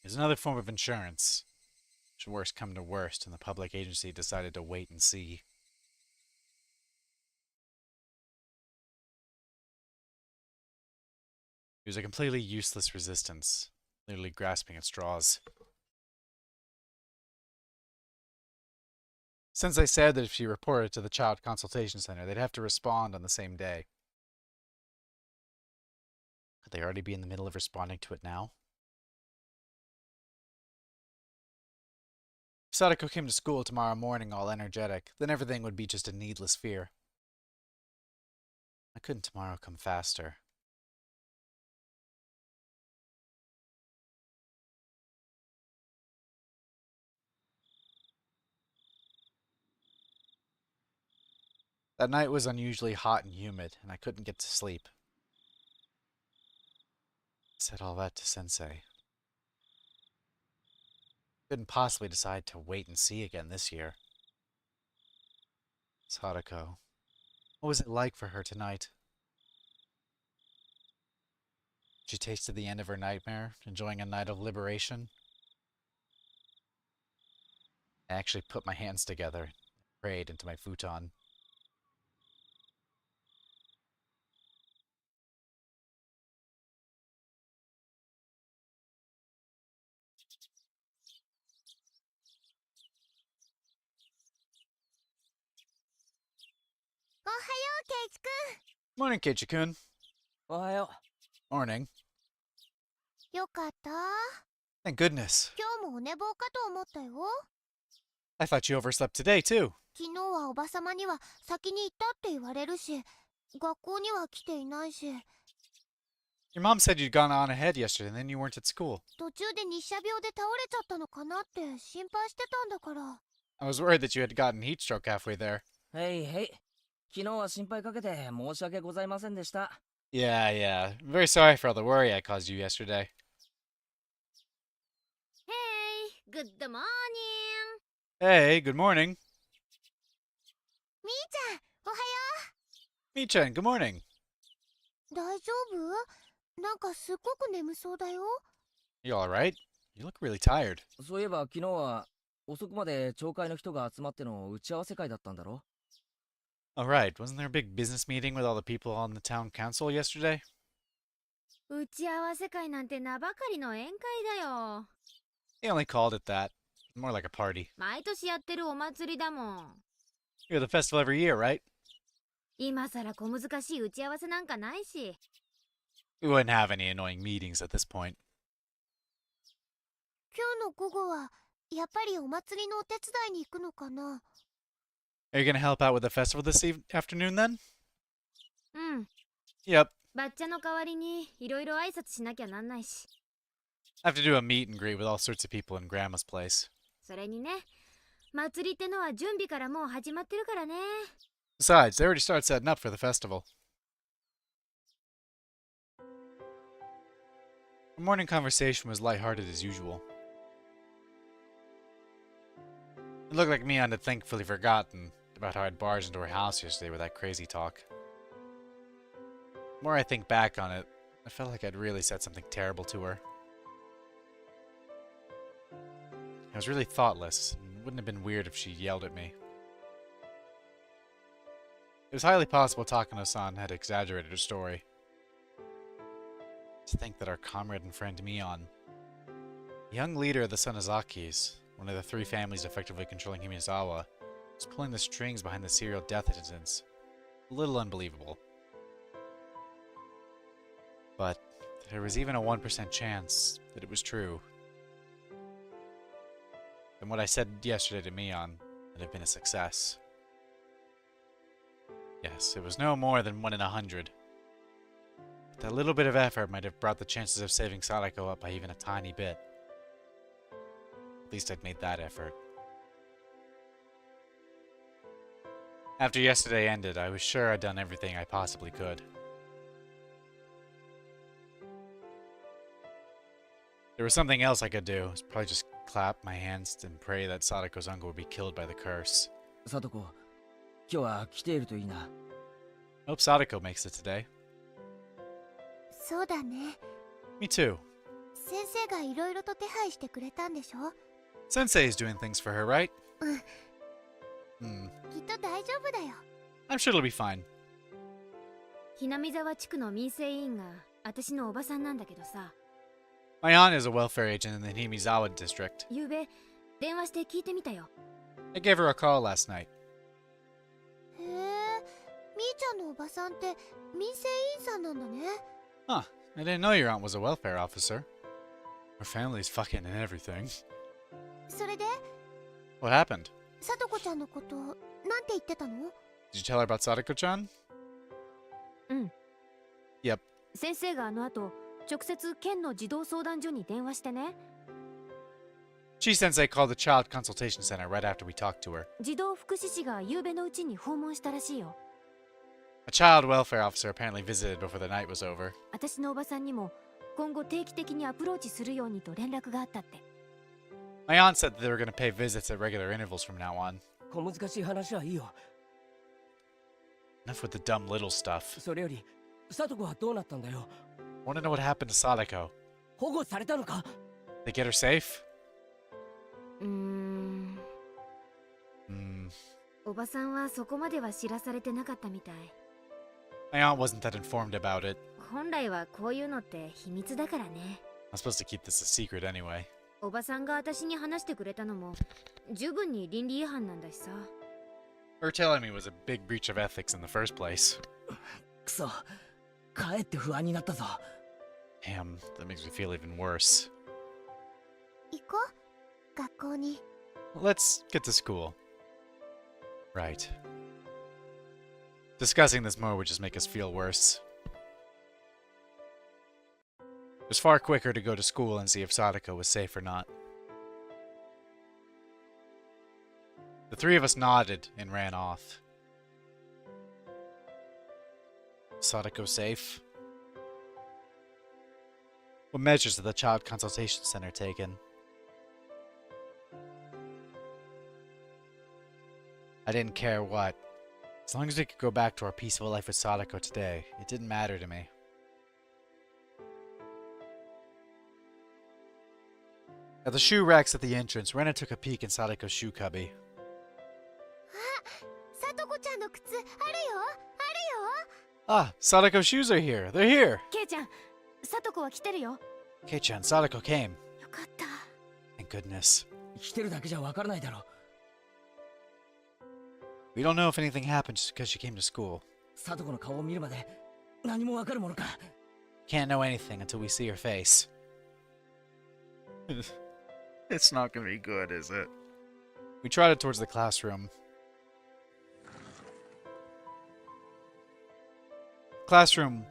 It was another form of insurance. Should worst come to worst, and the public agency decided to wait and see. It was a completely useless resistance, literally grasping at straws. Since they said that if she reported to the Child Consultation Center, they'd have to respond on the same day. Could they already be in the middle of responding to it now? If Sadako came to school tomorrow morning all energetic, then everything would be just a needless fear. Why couldn't tomorrow come faster? That night was unusually hot and humid, and I couldn't get to sleep. I said all that to Sensei. Couldn't possibly decide to wait and see again this year. Sadako. What was it like for her tonight? She tasted the end of her nightmare, enjoying a night of liberation. I actually put my hands together and prayed into my futon. Morning, Keiichi-kun. おはよ Morning. よかった。 Thank goodness. 今日もお寝坊かと思ったよ。 I thought you overslept today, too. 昨日はおばさまには先に行ったって言われるし、学校には来ていないし。 Your mom said you'd gone on ahead yesterday and then you weren't at school. 途中で日射病で倒れちゃったのかなって心配してたんだから。 I was worried that you had gotten heat stroke halfway there. う。へいへい。昨日は心配かけて申し訳ございませんでした。 Yeah. I'm very sorry for all the worry I caused you yesterday. Hey, good morning. Hey, good morning. みーちゃん、おはよ Mii-chan, good morning. う。大丈夫？なんかすっごく眠そうだよ。 You alright? You look really tired. そういえば昨日は遅くまで町会の人が集まっての打ち合わせ会だったんだろ？ Alright, wasn't there a big business meeting with all the people on the town council yesterday? 打ち合わせ会なんて名ばかりの宴会だよ。 They only called it that. More like a party. 毎年やってるお祭りだもん。 You have the festival every year, right? 今さら小難しい打ち合わせなんかないし。 We wouldn't have any annoying meetings at this point. 今日の午後はやっぱりお祭りのお手伝いに行くのかな？ Are you gonna help out with the festival this afternoon then? うん。 Yep. バッチャの代わりにいろいろ挨拶しなきゃなんないし。 I have to do a meet and greet with all sorts of people in Grandma's place. それにね、祭りってのは準備からもう始まってるからね。 Besides, they already started setting up for the festival. Our morning conversation was lighthearted as usual. It looked like Mion had thankfully forgotten about how I'd barged into her house yesterday with that crazy talk. The more I think back on it, I felt like I'd really said something terrible to her. I was really thoughtless, and it wouldn't have been weird if she yelled at me. It was highly possible Takano-san had exaggerated her story. To think that our comrade and friend Mion, the young leader of the Sonozakis, one of the three families effectively controlling Himizawa, was pulling the strings behind the serial death incidents. A little unbelievable. But there was even a 1% chance that it was true. Then what I said yesterday to Mion would have been a success. Yes, it was no more than 1 in 100. But that little bit of effort might have brought the chances of saving Sadako up by even a tiny bit. At least I'd made that effort. After yesterday ended, I was sure I'd done everything I possibly could. There was something else I could do. It's probably just clap my hands and pray that Sadako's uncle would be killed by the curse. さとこ、今日は来ているといいな。 Hope Sadako makes it today. そうだね。 Me too. 先生がいろいろと手配してくれたんでしょ？ Sensei's doing things for her, right? うん。 Hmm. きっと大丈夫だよ。 I'm sure it'll be fine. ひなみ沢地区の民生委員が私のおばさんなんだけどさ。 My aunt is a welfare agent in the Himizawa district. ゆうべ電話して聞いてみたよ。 I gave her a call last night. へえ、みーちゃんのおばさんって民生委員さんなんだね。 Huh. I didn't know your aunt was a welfare officer. Her family's fucking and everything. それで、 What happened? さとこちゃんのことなんて言ってたの？ Did you tell her about Sadako-chan? うん。 Yep. 先生があの後、直接県の児童相談所に電話してね。 Chi-sensei called the child consultation center right after we talked to her. 児童福祉士が夕べのうちに訪問したらしいよ。 A child welfare officer apparently visited before the night was over. 私のおばさんにも今後定期的にアプローチするようにと連絡があったって。 My aunt said that they were going to pay visits at regular intervals from now on. 小難しい話はいいよ。 Enough with the dumb little stuff. それより、さとこはどうなったんだよ。 Want to know what happened to Sadako? 保護されたのか？ They get her safe? Hmm. おばさんはそこまでは知らされてなかったみたい。 My aunt wasn't that informed about it. 本来はこういうのって秘密だからね。 I'm supposed to keep this a secret anyway. おばさんが私に話してくれたのも十分に倫理違反なんだしさ。 Her telling me was a big breach of ethics in the first place. くそ、かえって不安になったぞ。 Damn, that makes me feel even worse. 行こう、学校に。 Let's get to school. Right. Discussing this more would just make us feel worse. It was far quicker to go to school and see if Sadako was safe or not. The three of us nodded and ran off. Sadako safe? What measures had the Child Consultation Center taken? I didn't care what. As long as we could go back to our peaceful life with Sadako today, it didn't matter to me. At the shoe racks at the entrance, Rena took a peek in Sadako's shoe cubby. さとこちゃんの靴あるよあるよ Ah, Sadako's shoes are here. They're here. ケイちゃんさとこは来てるよよ Kei-chan, Sadako came. かった Thank goodness. 来てるだけじゃわからないだろ。 We don't know if anything happened just because she came to school. サトコの顔を見るまで何もわかるものか。 Can't know anything until we see her face. It's not gonna be good, is it? We trotted towards the classroom. Classroom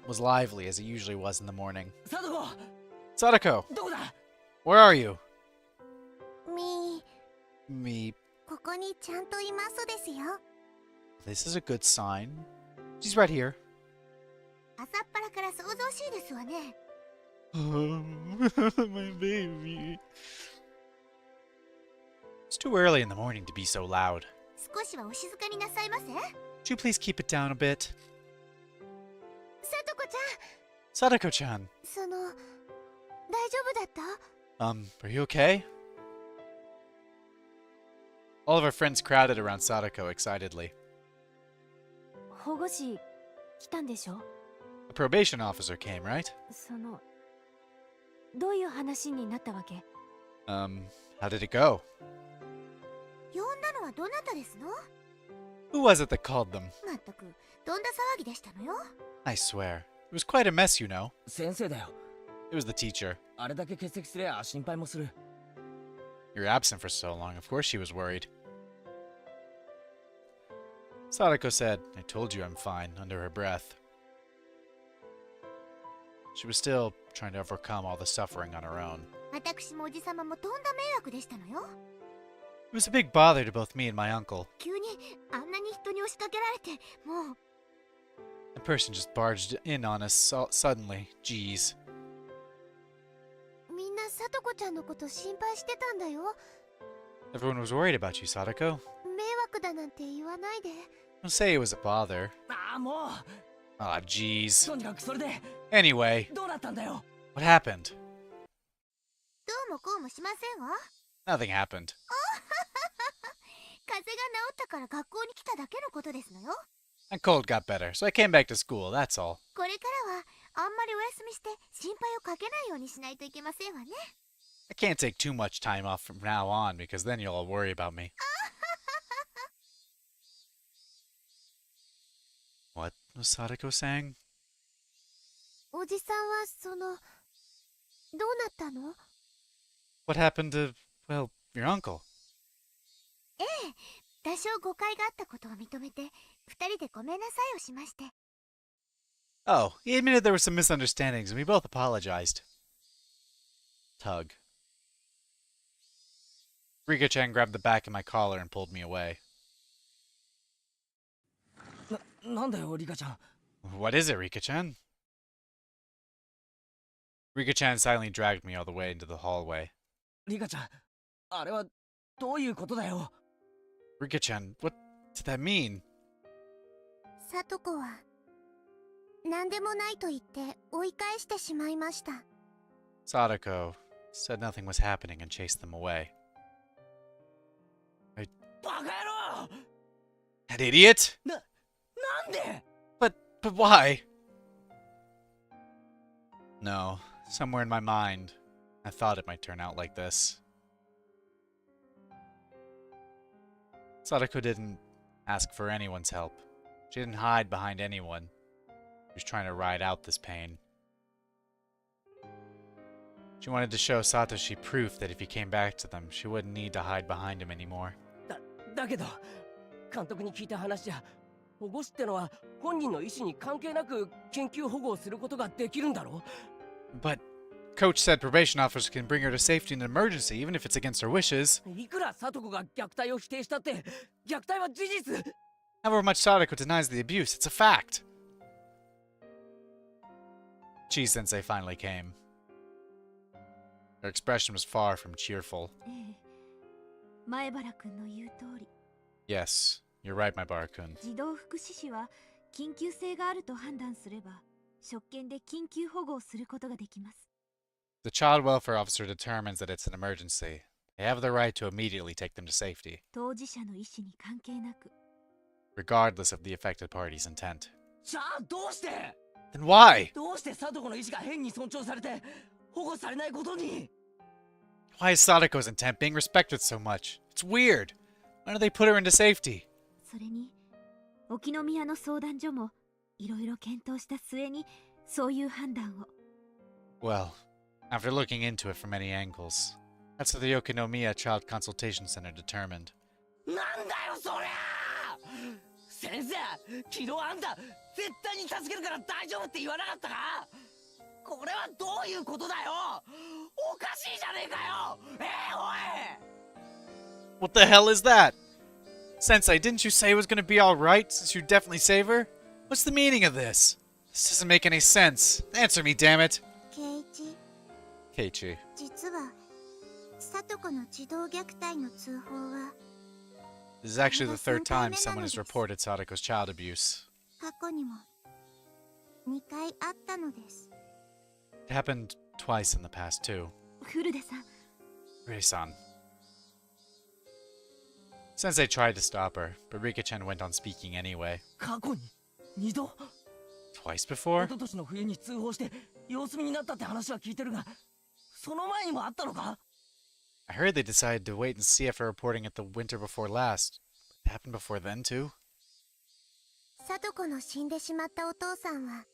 was lively as it usually was in the morning. サトコ Sadako, どこだ。 where are you? み Me. ここにちゃんといますですよ This is a good sign. She's right here. 朝っぱらから騒々しいですわね My baby. It's too early in the morning to be so loud. 少しはお静かになさいませ Would you please keep it down a bit? さとこち Sadako-chan, ゃんその大丈夫だった are you okay? All of our friends crowded around Sadako excitedly. 保護士来たんでしょ The probation officer came, right? そのどういう話になったわけ How did it go? 呼んだのはどなたですの Who was it that called them? まったくどんな騒ぎでしたのよ I swear. It was quite a mess, you know. 先生だよ。 It was the teacher. あれだけ欠席すりゃ心配もする。 You're absent for so long, of course she was worried. Sadako said, I told you I'm fine, under her breath. She was still trying to overcome all the suffering on her own. 私もおじさまもとんだ迷惑でしたのよ It was a big bother to both me and my uncle. 急にあんなに人に押しかけられてもう A person just barged in on us suddenly. Jeez. みんなさとこちゃんのこと心配してたんだよ Everyone was worried about you, Sadako. 迷惑だなんて言わないで Don't say it was a bother. ああもう。 Ah, jeez. とにかくそれで Anyway, どうなったんだよ。 what happened? どうもこうもしませんわ Nothing happened. 風邪が治ったから学校に来ただけのことですのよ My cold got better, so I came back to school, that's all. これからはあんまりお休みして心配をかけないようにしないといけませんわね I can't take too much time off from now on because then you'll all worry about me. What was Sadako saying? おじさんはそのどうなったの What happened to, well, your uncle? ええ多少誤解があったことを認めて二人でごめんなさいをしまして Oh, he admitted there were some misunderstandings and we both apologized. Tug. Rika-chan grabbed the back of my collar and pulled me away. なんだよリカちゃん。 What is it, Rika-chan? Rika-chan silently dragged me all the way into the hallway. リカちゃん、あれはどういうことだよ。 Rika-chan, what did that mean? さとこは何でもないと言って追い返してしまいました Sadako said nothing was happening and chased them away. バカ野郎。 That idiot! なんで But why? No, somewhere in my mind, I thought it might turn out like this. Sadako didn't ask for anyone's help. She didn't hide behind anyone. She was trying to ride out this pain. She wanted to show Satoshi proof that if he came back to them, she wouldn't need to hide behind him anymore. だけど監督に聞いた話じゃ保護士ってのは本人の意思に関係なく緊急保護をすることができるんだろ But Coach said probation officers can bring her to safety in an emergency, even if it's against her wishes. いくら聡子が虐待を否定したって虐待は事実 However much Sadako denies the abuse, it's a fact. Chi-sensei finally came. Her expression was far from cheerful. 前原くんの言う通り Yes, you're right, my Barakun. 児童福祉士は緊急性があると判断すれば職権で緊急保護をすることができます The child welfare officer determines that it's an emergency. They have the right to immediately take them to safety, 当事者の意思に関係なく regardless of the affected party's intent. じゃあどうして Then why? どうして貞子の意思が変に尊重されて保護されないことに Why is Sadako's intent being respected so much? It's weird. Why don't they put her into safety? それに沖宮の相談所もいろいろ検討した末にそういう判断を Well, after looking into it from many angles, that's what the Yokonomiya Child Consultation Center determined. なんだよそりゃ先生昨日あんた絶対に助けるから大丈夫って言わなかったかこれはどういうことだよおかしいじゃねえかよおい What the hell is that? Sensei, didn't you say it was gonna be alright since you definitely save her? What's the meaning of this? This doesn't make any sense. Answer me, damn it. 圭一 Keiichi. 実は聡子の児童虐待の通報は This is actually the third time someone has reported Sadako's child abuse. 過去にも2回あったのです It happened twice in the past, too. 古出さん Rei-san. Sensei tried to stop her, but Rika-chan went on speaking anyway. 過去に2度 Twice 一 before? 昨年の冬に通報して様子見になったって話は聞いてるがその前にもあったのか I heard they decided to wait and see after reporting it the winter before last. It happened before then, too? 聡子の死んでしまったお父さんは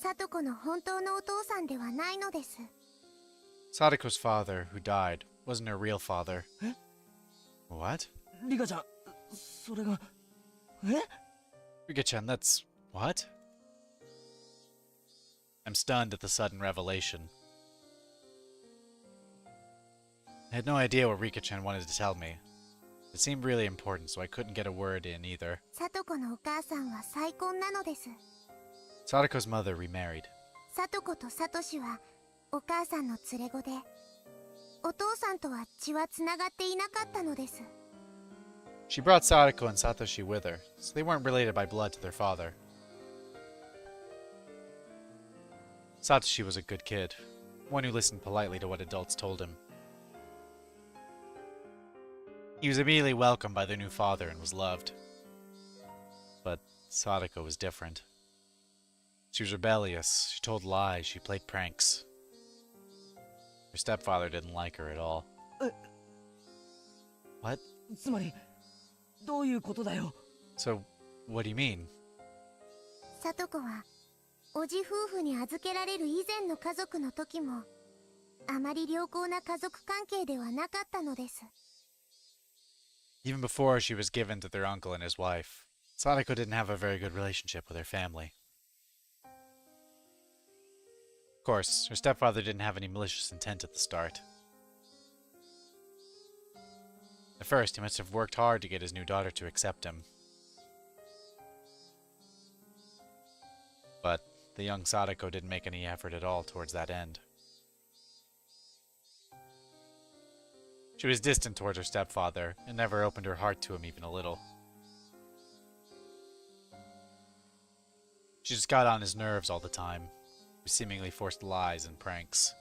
聡子の本当のお父さんではないのです Sadako's father, who died, wasn't her real father. Eh? What? リカちゃんそれが Rika-chan, that's... what? I'm stunned at the sudden revelation. I had no idea what Rika-chan wanted to tell me. It seemed really important, so I couldn't get a word in either. 聡子のお母さんは再婚なのです Sadako's mother remarried. 聡子と聡はお母さんの連れ子でお父さんとは血はつながっていなかったのです She brought Sadako and Satoshi with her, so they weren't related by blood to their father. Satoshi was a good kid, one who listened politely to what adults told him. He was immediately welcomed by their new father and was loved. But Sadako was different. She was rebellious, she told lies, she played pranks. Her stepfather didn't like her at all. What? つまりどういうことだよ So, what do you mean? 聡子はおじ夫婦に預けられる以前の家族の時もあまり良好な家族関係ではなかったのです Even before she was given to their uncle and his wife, Sadako didn't have a very good relationship with her family. Of course, her stepfather didn't have any malicious intent at the start. At first, he must have worked hard to get his new daughter to accept him. But the young Sadako didn't make any effort at all towards that end. She was distant towards her stepfather and never opened her heart to him even a little. She just got on his nerves all the time, with seemingly forced lies and pranks.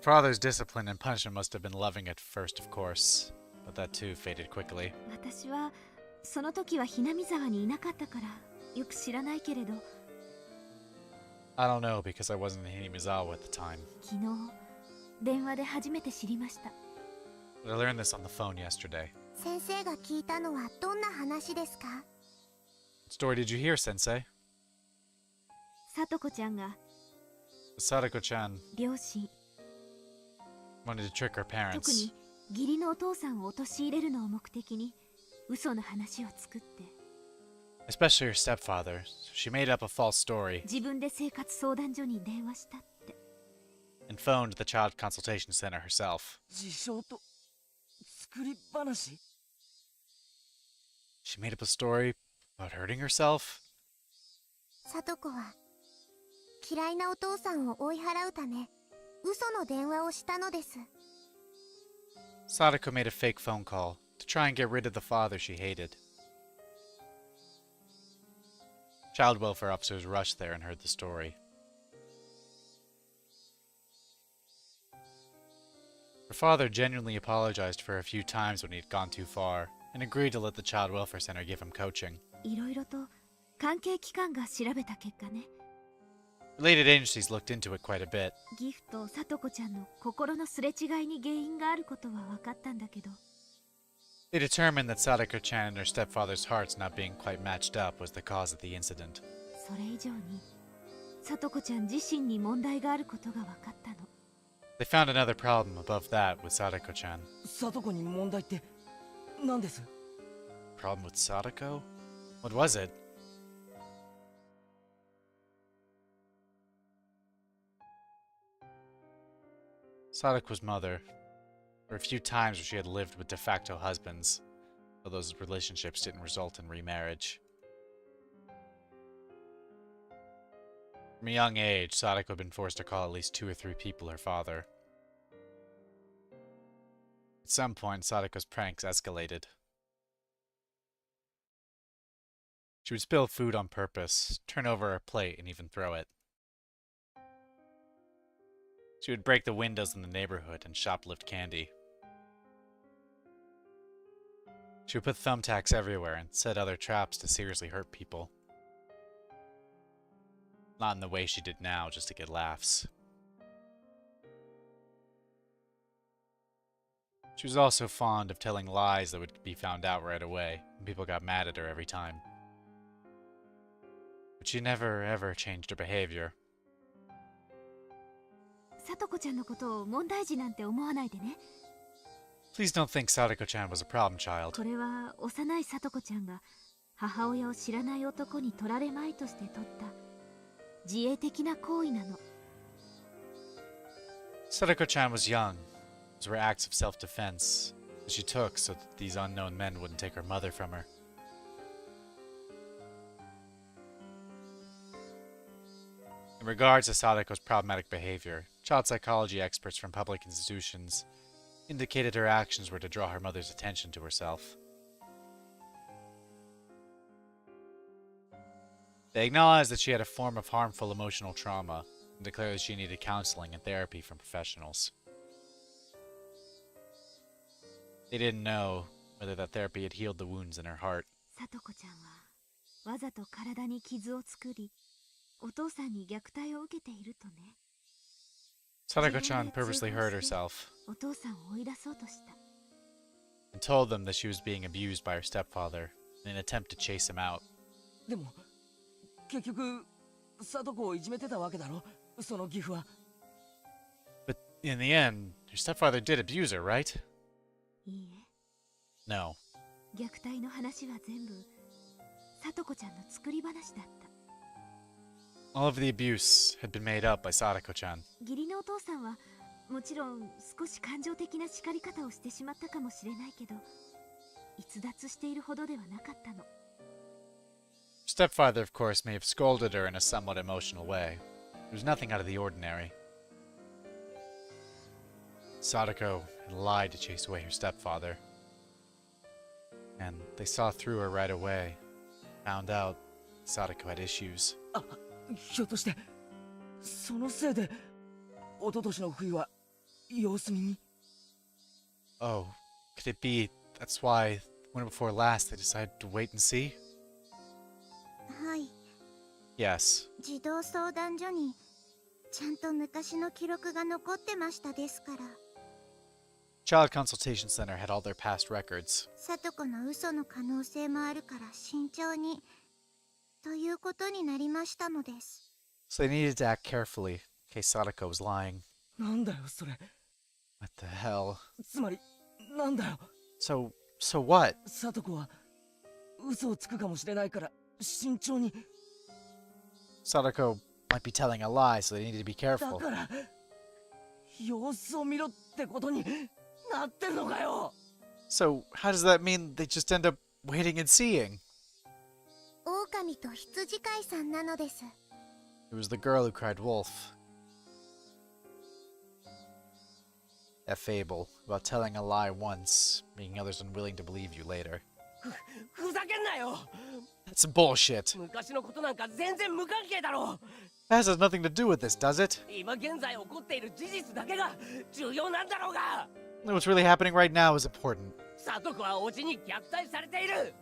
Father's discipline and punishment must have been loving at first, of course, but that too faded quickly. 私はその時はひなみ沢にいなかったからよく知らないけれど I don't know because I wasn't in Hinamizawa at the time, 昨日電話で初めて知りました but I learned this on the phone yesterday. 先生が聞いたのはどんな話ですか What story did you hear, Sensei? 聡子ちゃんが Sadako-chan 両親 wanted to trick her 特 parents. に義理のお父さんを陥れるのを目的に嘘の話を作って Especially her stepfather, so she made up a false story 自分で生活相談所に電話したって and phoned the child consultation center herself. 自称と作り話 She made up a story about hurting herself? 聡子は嫌いなお父さんを追い払うため嘘の電話をしたのです Sadako made a fake phone call to try and get rid of the father she hated. Child welfare officers rushed there and heard the story. Her father genuinely apologized for her a few times when he had gone too far, and agreed to let the child welfare center give him coaching. いろいろと関係機関が調べた結果ね。 Related agencies looked into it quite a bit. ギフとさとこちゃんの心のすれ違いに原因があることは分かったんだけど、 They determined that Sadako-chan and her stepfather's hearts not being quite matched up was the cause of the incident. それ以上にさとこちゃん自身に問題があることが分かったの。 They found another problem above that with Sadako-chan. サトコに問題って何です？ Problem with Sadako? What was it? Sadako's mother. There were a few times where she had lived with de facto husbands, though those relationships didn't result in remarriage. From a young age, Sadako had been forced to call at least 2 or 3 people her father. At some point, Sadako's pranks escalated. She would spill food on purpose, turn over her plate, and even throw it. She would break the windows in the neighborhood and shoplift candy. She would put thumbtacks everywhere and set other traps to seriously hurt people. Not in the way she did now, just to get laughs. She was also fond of telling lies that would be found out right away, and people got mad at her every time. But she never ever changed her behavior. さとこちゃんのことを問題児なんて思わないでね。 Please don't think Sadako-chan was a problem こ child. れは幼いさとこちゃんが母親を知らない男に取られまいとして取った自衛的な行為なの。 Sadako-chan was young. Those were acts of self-defense that she took so that these unknown men wouldn't take her mother from her. In regards to Sadako's problematic behavior, child psychology experts from public institutions indicated her actions were to draw her mother's attention to herself. They acknowledged that she had a form of harmful emotional trauma and declared that she needed counseling and therapy from professionals. They didn't know whether that therapy had healed the wounds in her heart. さとこちゃんはわざと体に傷を作り、お父さんに虐待を受けているとね。 Sadako-chan purposely hurt herself お父さんを追い出そうとした。 and told them that she was being abused by her stepfather in an attempt to chase him out. でも結局サトコをいじめてたわけだろ、そのギフは。 But in the end, her stepfather did abuse her, right? いい No. え、虐待の話は全部さとこちゃんの作り話だった。 All of the abuse had been made up by Sadako-chan. 義理のお父さんはもちろん少し感情的な叱り方をしてしまったかもしれないけど、逸脱しているほどではなかったの。 Her stepfather, of course, may have scolded her in a somewhat emotional way. It was nothing out of the ordinary. Sadako had lied to chase away her stepfather. And they saw through her right away. Found out Sadako had issues. ひょっとしてそのせいで一昨年の冬は様子見に。 Oh, could it be that's why, when before last, they decided to wait and see? はい、 Yes. 児童相談所にちゃんと昔の記録が残ってましたですから。 Child Consultation Center had all their past records. さとこの嘘の可能性もあるから慎重にということになりましたのです。 So they needed to act carefully in case Sadako was lying. なんだよそれ。 What the hell? つまりなんだよ。 So what? サトコは嘘をつくかもしれないから慎重に。 Sadako might be telling a lie, so they needed to be だ careful. から様子を見ろってことになってるのかよ。 So how does that mean they just end up waiting and seeing? 狼と羊飼いさんなのです。 It was the girl who cried wolf. That fable about telling a lie once, making others unwilling to believe you later. ふざけんなよ。 That's some bullshit. 昔のことなんか全然無関係だろ。 That has nothing to do with this, does it? 今現在起こっている事実だけが重要なんだろうが。 What's really happening right now is important. サトコはおじに虐待されている。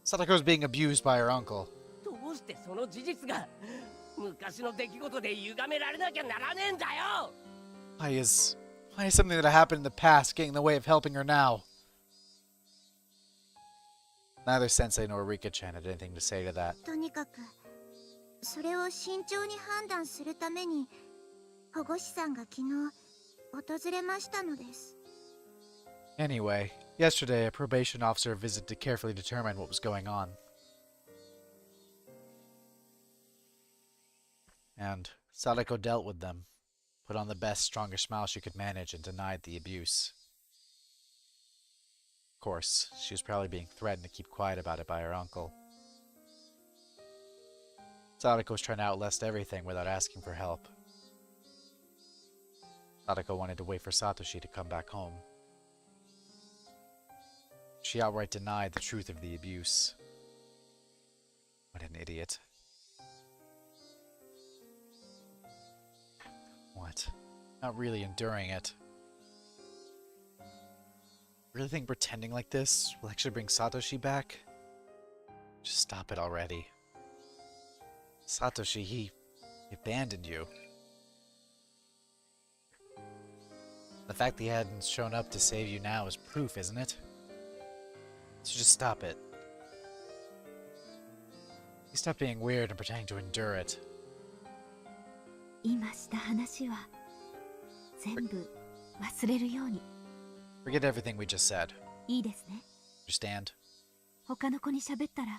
Sadako's being abused by her uncle. どうしてその事実が昔の出来事で歪められなきゃならねえんだよ。 Why is something that happened in the past getting in the way of helping her now? Neither Sensei nor Rika-chan had anything to say to that. とにかくそれを慎重に判断するために保護士さんが昨日訪れましたのです。 Anyway, yesterday a probation officer visited to carefully determine what was going on. And Sadako dealt with them, put on the best, strongest smile she could manage, and denied the abuse. Of course, she was probably being threatened to keep quiet about it by her uncle. Sadako was trying to outlast everything without asking for help. Sadako wanted to wait for Satoshi to come back home. She outright denied the truth of the abuse. What an idiot. What? Not really enduring it. Really think pretending like this will actually bring Satoshi back? Just stop it already. Satoshi, he abandoned you. The fact that he hadn't shown up to save you now is proof, isn't it? So just stop it. You stop being weird and pretending to endure it. 今した話は全部忘れるように。 Forget everything we just said. いいですね。 Understand? 他の子に喋ったら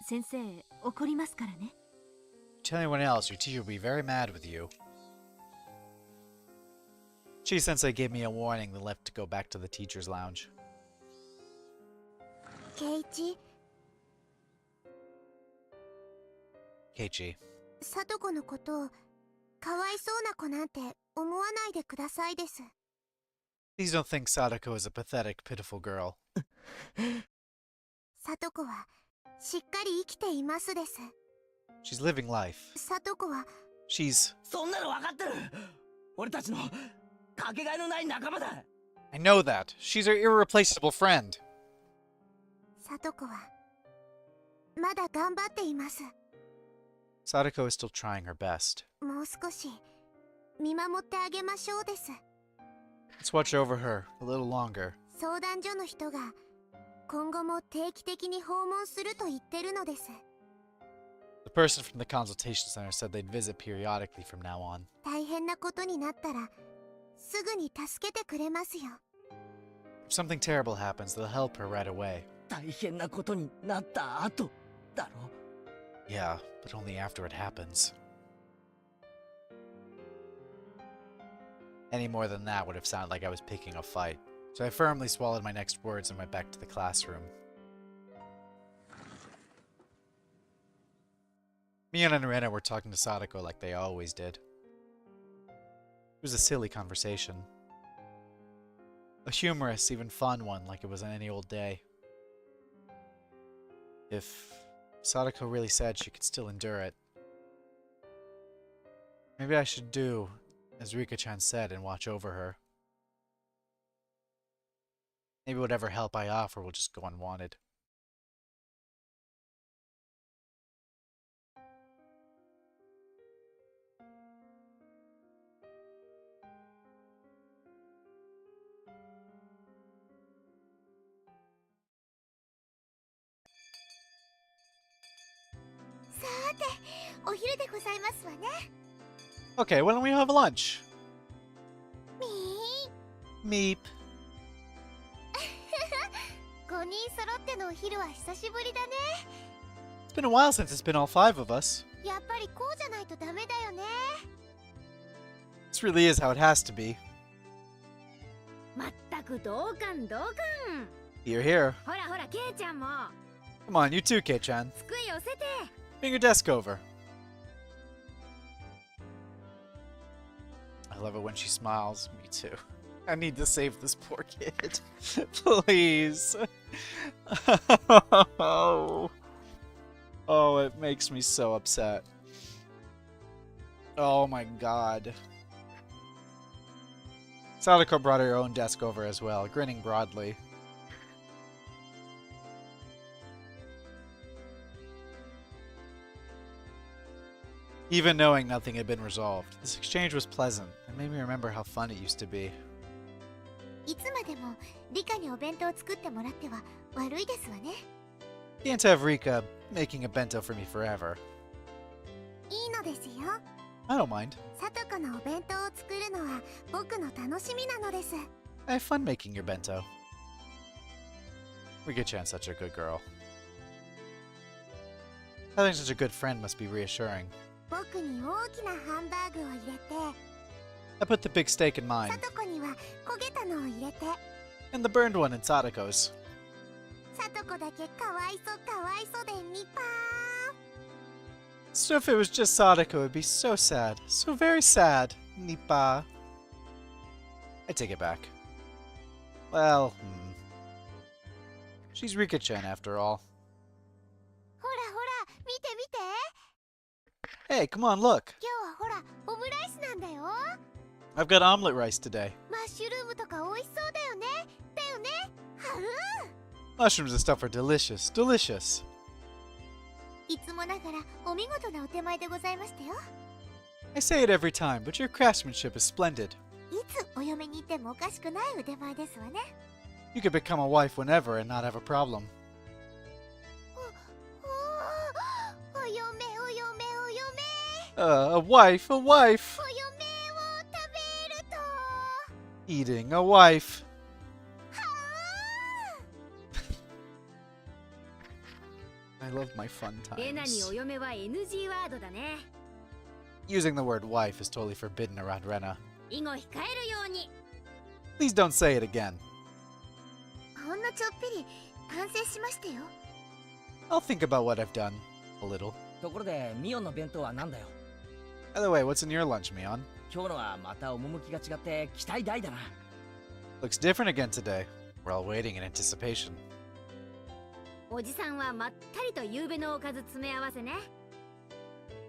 先生怒りますからね。 Tell anyone else, your teacher will be very mad with you. Chi-sensei gave me a warning and left to go back to the teacher's lounge. ケイチ、 Keiichi, サトコのことをかわいそうな子なんて思わないでくださいです。 please don't think Sadako is a pathetic, pitiful girl. サトコはしっかり生きていますです。 She's living life. サトコは She's... そんなの分かってる。俺たちのかけがえのない仲間だ。 I know that. She's our irreplaceable friend. サトコはまだ頑張っています。 Sadako is still trying her best. もう少し見守ってあげましょうです。 Let's watch over her a little longer. 相談所の人が今後も定期的に訪問すると言ってるのです。 The person from the consultation center said they'd visit periodically from now on. 大変なことになったらすぐに助けてくれますよ。 If something terrible happens, they'll help her right away. 大変なことになった後だろ。 Yeah, but only after it happens. Any more than that would have sounded like I was picking a fight, so I firmly swallowed my next words and went back to the classroom. Mion and Rena were talking to Sadako like they always did. It was a silly conversation. A humorous, even fun one, like it was on any old day. If Sadako really said she could still endure it, maybe I should do as Rika-chan said and watch over her. Maybe whatever help I offer will just go unwanted. Okay, why don't we have lunch? みー Meep. 5人揃ってのお昼は久しぶりだね。 It's been a while since it's been all 5 of us. やっぱりこうじゃないとダメだよね。 This really is how it has to be. まったく同感同感。 Here, here. ほらほらケイちゃんも Come on, you too, Kei-chan. 机寄せて。 Bring your desk over. I love it when she smiles. Me too. I need to save this poor kid. Please. Oh. Oh, it makes me so upset. Oh my god. Sadako brought her own desk over as well, grinning broadly. Even knowing nothing had been resolved, this exchange was pleasant and made me remember how fun it used to be. いつまでもリカにお弁当を作ってもらっては悪いですわね。 Can't have Rika making a bento for me forever. いいのですよ。 I don't mind. さとこのお弁当を作るのは僕の楽しみなのです。 I have fun making your bento. Rika-chan's such a good girl. Having such a good friend must be reassuring. 僕に大きなハンバーグを入れて、 I put the big steak in mine, さとこには焦げたのを入れて、 and the burned one in Sadako's. さとこだけかわいそうでニパー。 So if it was just Sadako, it would be so sad. So very sad. Nipa. I take it back. Well, She's Rika-chan after all. ほらほら、見て見て。 Hey, come on, look. 今日はほら、オムライスなんだよ。 I've got omelet rice today. マッシュルームとか美味しそうだよね。だよね。はう。 Mushrooms and stuff are delicious. Delicious. いつもながらお見事なお手前でございましたよ。 I say it every time, but your craftsmanship is splendid. いつお嫁に行ってもおかしくない腕前ですわね。 You could become a wife whenever and not have a problem. お嫁お嫁お嫁。 A wife, a wife. お嫁を食べると。 Eating a wife. は I love my fun レナに times. お嫁は NG ワードだね。 Using the word wife is totally forbidden around Rena. 以後控えるように。 Please don't say it again. ほんのちょっぴり反省しましたよ。 I'll think about what I've done. A little. ところでミオンの弁当は何だよ。 By the way, what's in your lunch, Mion? 今日のはまた趣が違って期待大だな。 Looks different again today. We're all waiting in anticipation. おじさんはまったりと夕べのおかず詰め合わせね。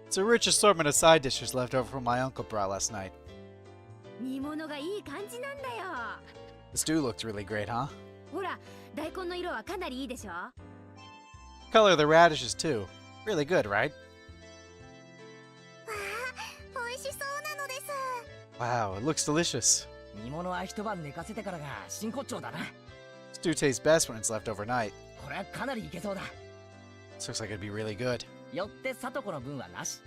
It's a rich assortment of side dishes left over from my uncle brought last night. 煮物がいい感じなんだよ。 The stew looked really great, huh? ほら、大根の色はかなりいいでしょ。 Color of the radishes, too. Really good, right? わあ、美味しそうなのです。 Wow, it looks delicious. 煮物は一晩寝かせてからが真骨頂だな。 Stew tastes best when it's left overnight. これはかなりいけそうだ。 This looks like it'd be really good. よってさとこの分はなし。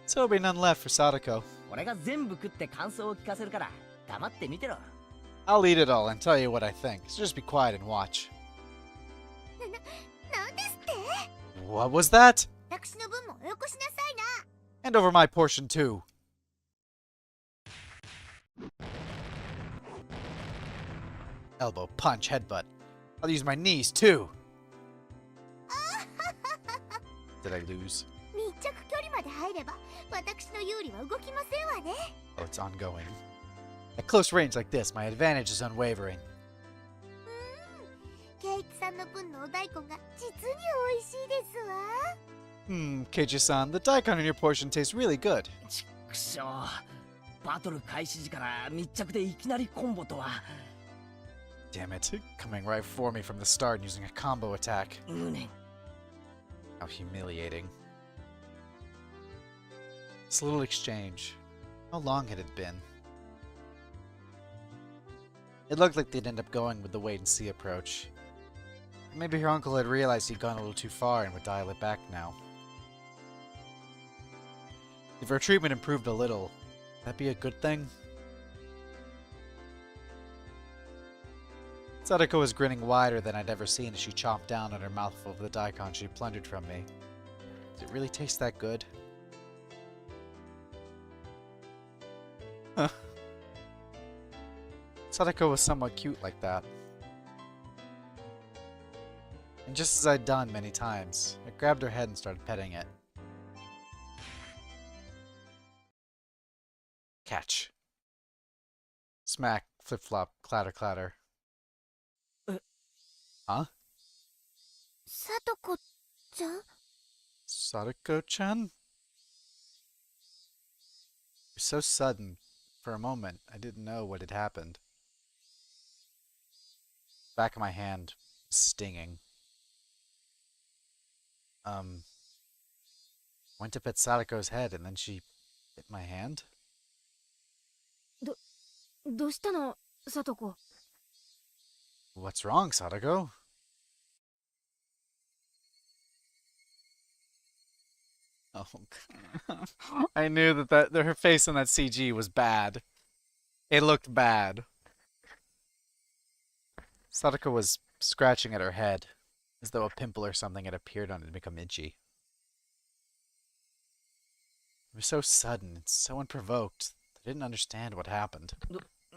So there'll be none left for Sadako. 俺が全部食って感想を聞かせるから黙って見てろ。 I'll eat it all and tell you what I think, so just be quiet and watch. なんですって？ What was that? 私の分もおよこしなさいな。 Hand over my portion, too. Elbow, punch, headbutt. I'll use my knees, too. Did I lose? 密着距離まで入れば私の有利は動きませんわね。 Oh, it's ongoing. At close range like this, my advantage is unwavering. ケイチさんの分のお大根が実に美味しいですわ。 Keiji-san, the daikon in your portion tastes really good. ちくしょう。バトル開始時から密着でいきなりコンボとは。 Damn it, coming right for me from the start and using a combo attack. 無念。 How humiliating. This little exchange. How long had it been? It looked like they'd end up going with the wait-and-see approach. Maybe her uncle had realized he'd gone a little too far and would dial it back now. If her treatment improved a little, would that be a good thing? Sadako was grinning wider than I'd ever seen as she chomped down on her mouthful of the daikon she plundered from me. Does it really taste that good? Huh. Sadako was somewhat cute like that. And just as I'd done many times, I grabbed her head and started petting it. Catch. Smack Flip flop, clatter clatter. Huh? さとこちゃん？ Sadako-chan? You're so sudden. For a moment, I didn't know what had happened. Back of my hand was stinging. Went to pet Sadako's head and then she hit my hand? どうしたの、さとこ。What's wrong, Sadako? Oh, I knew that her face on that CG was bad. It looked bad. Sadako was scratching at her head, as though a pimple or something had appeared on it and become itchy. It was so sudden and so unprovoked. I didn't understand what happened.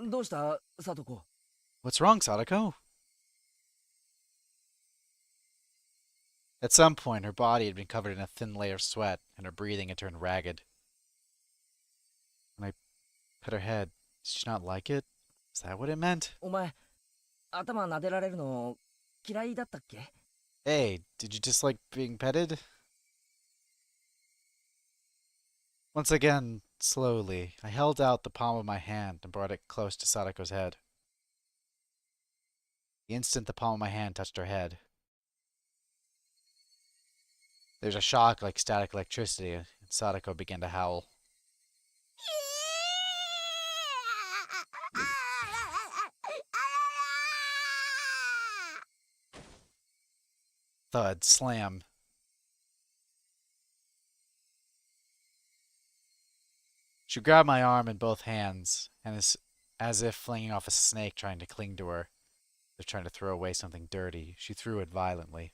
どうしたサトコ？ What's wrong, Sadako? At some point, her body had been covered in a thin layer of sweat, and her breathing had turned ragged. When I pet her head, did she not like it? Is that what it meant? お前、頭撫でられるの嫌いだったっけ？ Hey, did you just like being petted? Once again, slowly, I held out the palm of my hand and brought it close to Sadako's head. The instant the palm of my hand touched her head, there was a shock like static electricity, and Sadako began to howl. Thud, slam. She grabbed my arm in both hands, and as if flinging off a snake trying to cling to her, as trying to throw away something dirty, she threw it violently.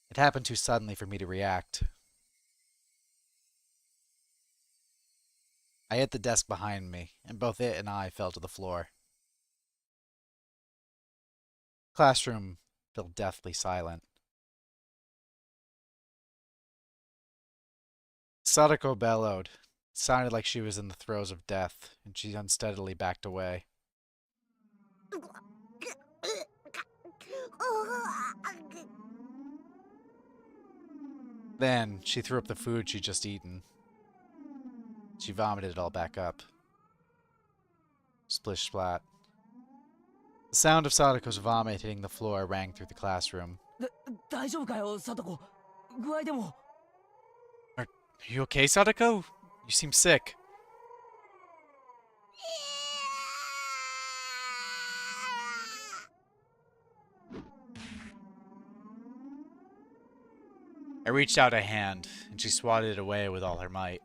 It happened too suddenly for me to react. I hit the desk behind me, and both it and I fell to the floor. The classroom fell deathly silent. Sadako bellowed. It sounded like she was in the throes of death, and she unsteadily backed away. Then, she threw up the food she'd just eaten. She vomited it all back up. Splish splat. The sound of Sadako's vomit hitting the floor rang through the classroom. 大丈夫かよ、サトコ？具合でも。Are you okay, Sadako? You seem sick. I reached out a hand, and she swatted it away with all her might.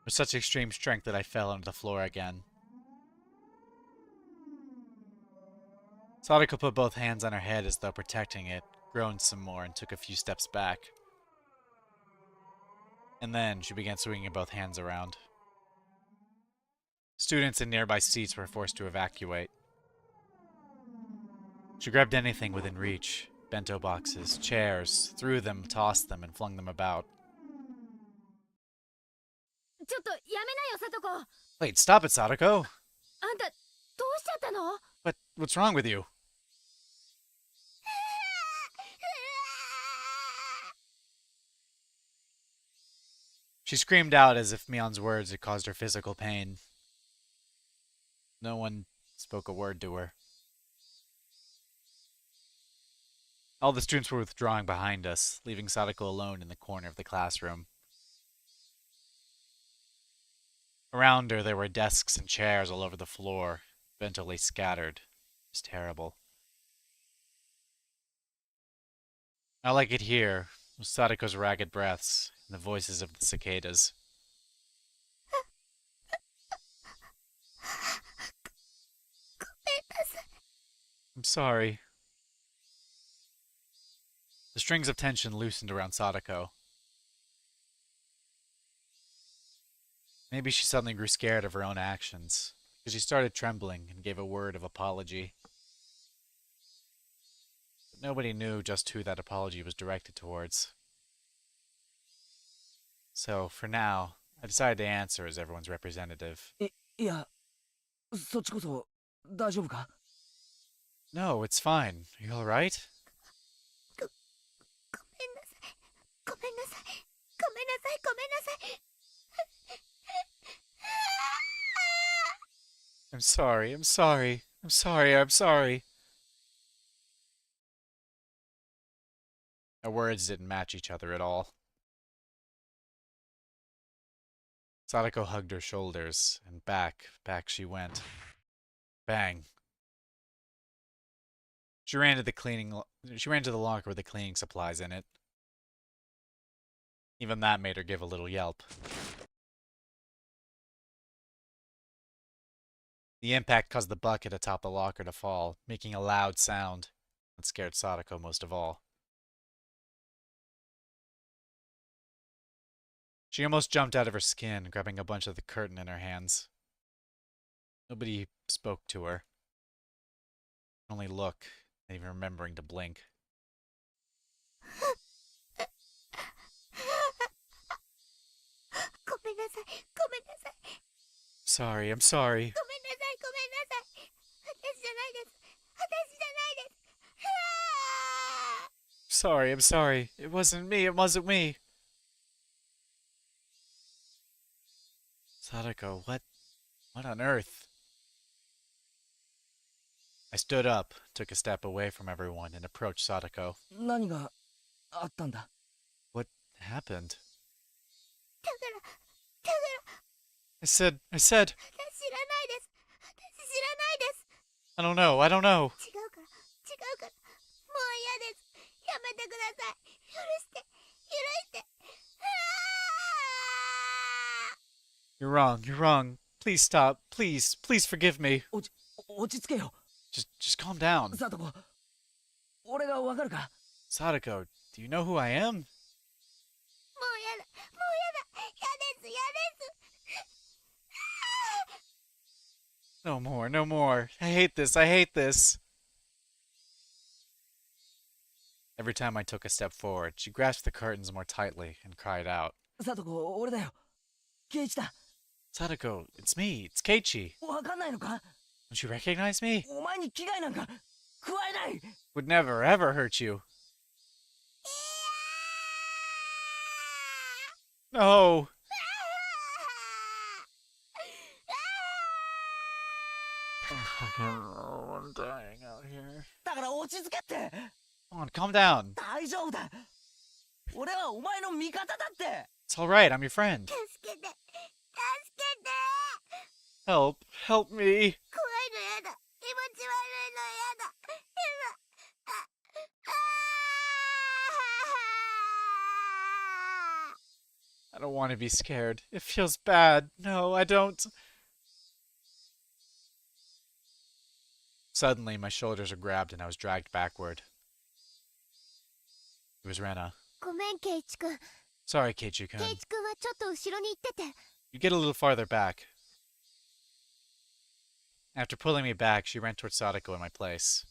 With such extreme strength that I fell onto the floor again. Sadako put both hands on her head as though protecting it, groaned some more, and took a few steps back. And then she began swinging both hands around. Students in nearby seats were forced to evacuate. She grabbed anything within reach. Bento boxes, chairs, threw them, tossed them, and flung them about. ちょっとやめなよ、さとこ。 Wait, stop it, Sadako! あんた、どうしちゃったの？ What's wrong with you? She screamed out as if Mion's words had caused her physical pain. No one spoke a word to her. All the students were withdrawing behind us, leaving Sadako alone in the corner of the classroom. Around her, there were desks and chairs all over the floor, bento lay scattered. It was terrible. All I could hear was Sadako's ragged breaths and the voices of the cicadas. I'm sorry. The strings of tension loosened around Sadako. Maybe she suddenly grew scared of her own actions, because she started trembling and gave a word of apology. But nobody knew just who that apology was directed towards. So, for now, I decided to answer as everyone's representative. いや、そっちこそ大丈夫か？ No, it's fine. Are you alright? ごめんなさい。ごめんなさい。ごめんなさい。ごめんなさい。I'm sorry, I'm sorry. I'm sorry, I'm sorry. Our words didn't match each other at all. Sadako hugged her shoulders, and back she went. Bang. She ran to the locker with the cleaning supplies in it. Even that made her give a little yelp. The impact caused the bucket atop the locker to fall, making a loud sound. That scared Sadako most of all. She almost jumped out of her skin, grabbing a bunch of the curtain in her hands. Nobody spoke to her. Only look, not even remembering to blink. Sorry, I'm sorry. Sorry, I'm sorry. It wasn't me, it wasn't me. Sadako, what on earth? I stood up, took a step away from everyone, and approached Sadako. 何があったんだ？ What happened? I said, I don't know, I don't know. You're wrong. Please stop, please forgive me. 落ち着けよ。Just calm down. サトコ、俺がわかるか？ Sadako, do you know who I am? No more. I hate this. Every time I took a step forward, she grasped the curtains more tightly and cried out. サトコ、俺だよ。ケイチだ。 Sadako, it's me, it's Keiichi. わかんないのか？ Don't you recognize me? お前に危害なんか加えない。 Would never, ever hurt you. No. Oh, I'm dying out here. だから落ち着けって。 Come on, calm down. 大丈夫だ。俺はお前の味方だって。 It's alright, I'm your friend. Help me. I don't want to be scared. It feels bad. No, I don't. Suddenly, my shoulders were grabbed and I was dragged backward. It was Rena. ごめん、ケイチ君。 Sorry, Keiichi-kun. ケイチ君はちょっと後ろに行ってて。 You get a little farther back. After pulling me back, she ran towards Sadako in my place.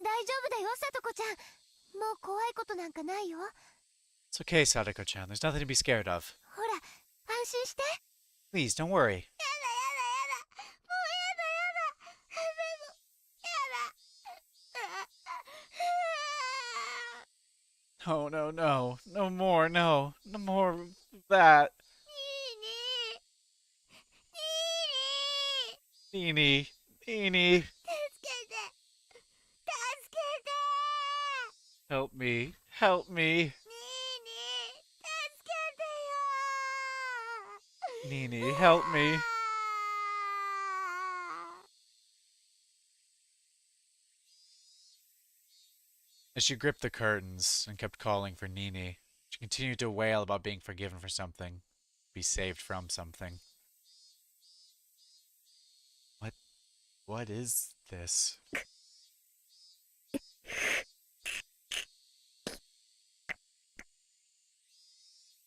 大丈夫だよ、さとこちゃん。もう怖いことなんかないよ。 It's okay, Sadako-chan. There's nothing to be scared of. ほら、安心して。 Please, don't worry. もうやだ、やだ。もうやだ、やだ。No. No more, no. No more of that. ニーニー。 Nini. 助けて。助けて。 Help me. ニーニー。助けてよ。 Nini, help me. As she gripped the curtains and kept calling for Nini, she continued to wail about being forgiven for something, be saved from something. What is this?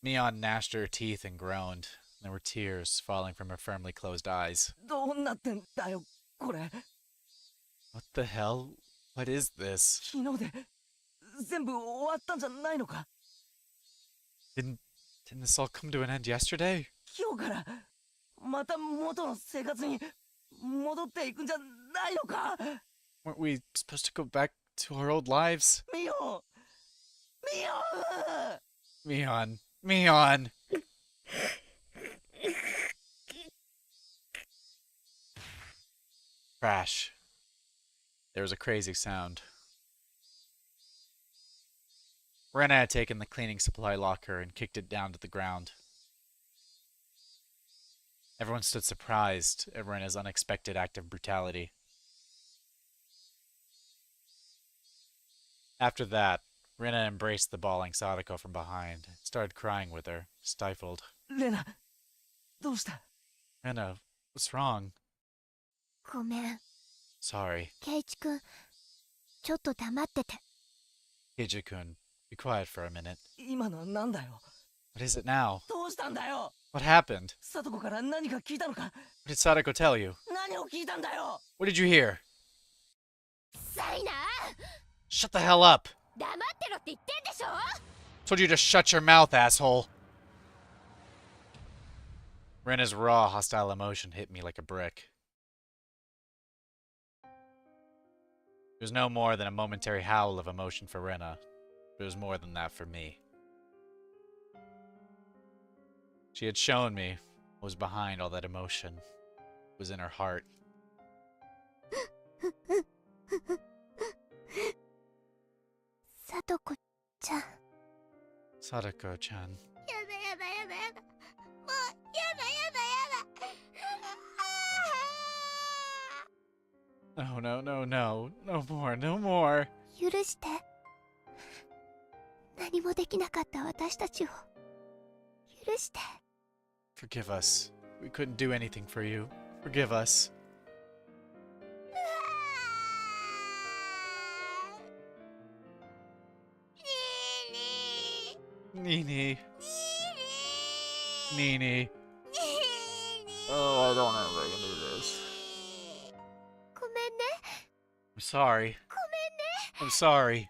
Mion gnashed her teeth and groaned. There were tears falling from her firmly closed eyes. どうなってんだよ、これ。 What the hell? What is this? 昨日で全部終わったんじゃないのか？ Didn't Didn't this all come to an end yesterday? 今日からまた元の生活に戻っていくんじゃないのか？ Weren't we supposed to go back to our old lives? ミオミオ Mion. Mion! Crash. There was a crazy sound. Rena had taken the cleaning supply locker and kicked it down to the ground. Everyone stood surprised at Rena's unexpected act of brutality. After that, Rena embraced the bawling Sadako from behind and started crying with her, stifled. レナどうした？ Rena, what's wrong? ごめん Sorry. ケイチくんちょっと黙ってて Keiji-kun, be quiet for a minute. 今のはなんだよ？ What is it now? どうしたんだよ？ What happened? サトコから何か聞いたのか？ What did Sadako tell you? 何を聞いたんだよ？ What did you hear? サイナー Shut the hell up! 黙ってろって言ってんでしょ Told you to shut your mouth, asshole! Rena's raw, hostile emotion hit me like a brick. It was no more than a momentary howl of emotion for Rena, but it was more than that for me. She had shown me what was behind all that emotion. It was in her heart. サトコちゃん Sadako-chan. やだやだやだやだもうやだやだやだ No, no, no, no. No more, no more. 許して何もできなかった私たちを許して Forgive us. We couldn't do anything for you. Forgive us. Nini. Nini. Oh, I don't know if I can do this. ごめんね I'm sorry. ごめんね I'm sorry.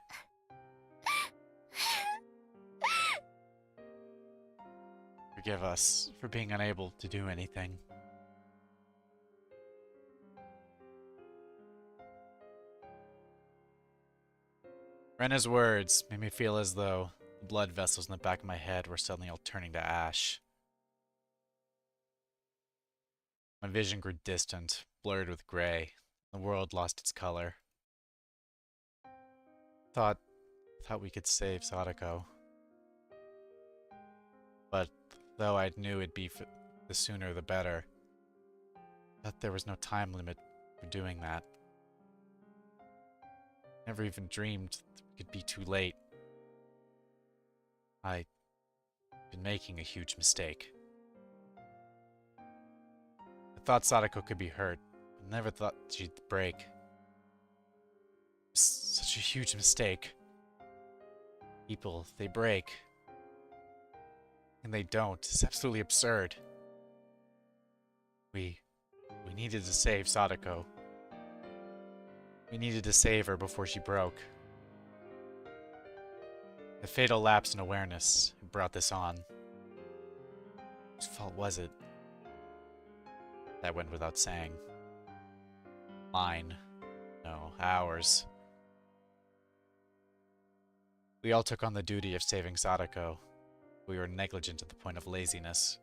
Forgive us for being unable to do anything. Rena's words made me feel as though the blood vessels in the back of my head were suddenly all turning to ash. My vision grew distant, blurred with gray. The world lost its color. Thought we could save Sadako. But though I knew it'd be the sooner the better, thought there was no time limit for doing that. Never even dreamed that it could be too late. I'd been making a huge mistake. I thought Sadako could be hurt, but never thought she'd break. Such a huge mistake. People, they break. And they don't. It's absolutely absurd. We needed to save Sadako. We needed to save her before she broke. The fatal lapse in awareness brought this on. Whose fault was it? That went without saying. Mine. No, ours. We all took on the duty of saving Sadako. We were negligent to the point of laziness.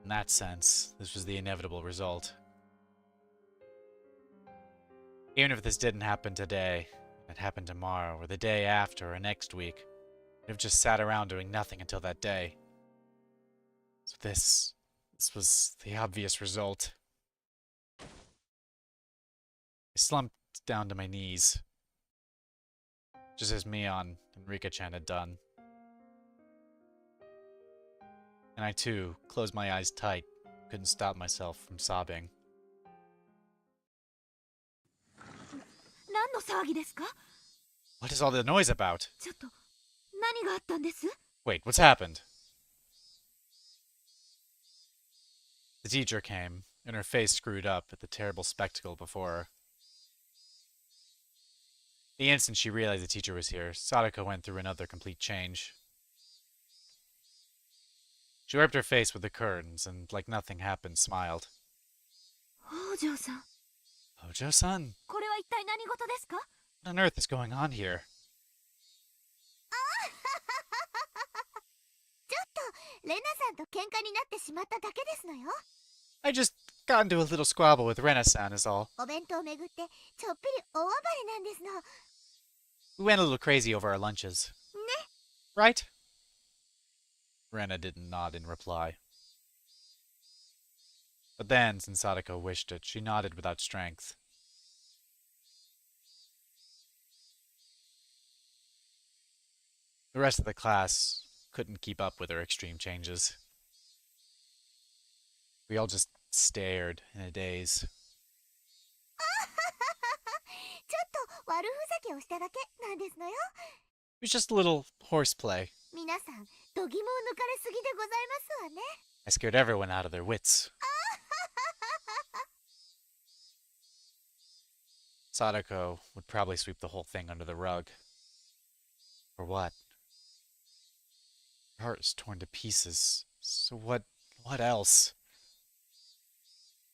In that sense, this was the inevitable result. Even if this didn't happen today, it happened tomorrow, or the day after, or next week, we'd have just sat around doing nothing until that day. So this was the obvious result. I slumped down to my knees, just as Mion and Rika-chan had done. And I too closed my eyes tight, couldn't stop myself from sobbing. 何の騒ぎですか What is all the noise about? ちょっと何があったんです Wait, what's happened? The teacher came, and her face screwed up at the terrible spectacle before her. The instant she realized the teacher was here, Sadako went through another complete change. She wiped her face with the curtains and, like nothing happened, smiled. 北条さん、 Hojo-san, これは一体何事ですか？ what on earth is going on here? ちょっとレナさんと喧嘩になってしまっただけですのよ。 I just got into a little squabble with Rena-san is all. お弁当をめぐってちょっぴり大暴れなんですの。 We went a little crazy over our lunches. ね。 Right? Rena didn't nod in reply. But then, since Sadako wished it, she nodded without strength. The rest of the class couldn't keep up with her extreme changes. We all just stared in a daze. ちょっと悪ふざけをしただけなんですのよ。 It was just a little horseplay. 皆さん、度肝を抜かれすぎでございますわね。 I scared everyone out of their wits. Sadako would probably sweep the whole thing under the rug. For what? Her heart is torn to pieces. So what else?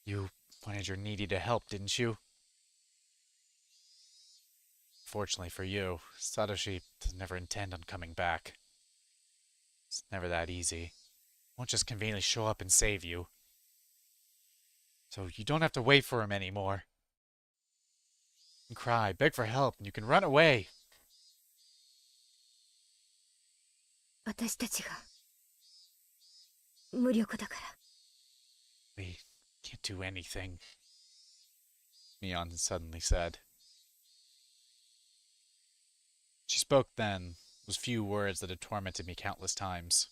You wanted your needy to help, didn't you? Fortunately for you, Satoshi does never intend on coming back. It's never that easy. Won't just conveniently show up and save you. So you don't have to wait for him anymore. You can cry, beg for help, and you can run away. 私たちが無力だから。 We can't do anything, Mion suddenly said. She spoke then, those few words that had tormented me countless times.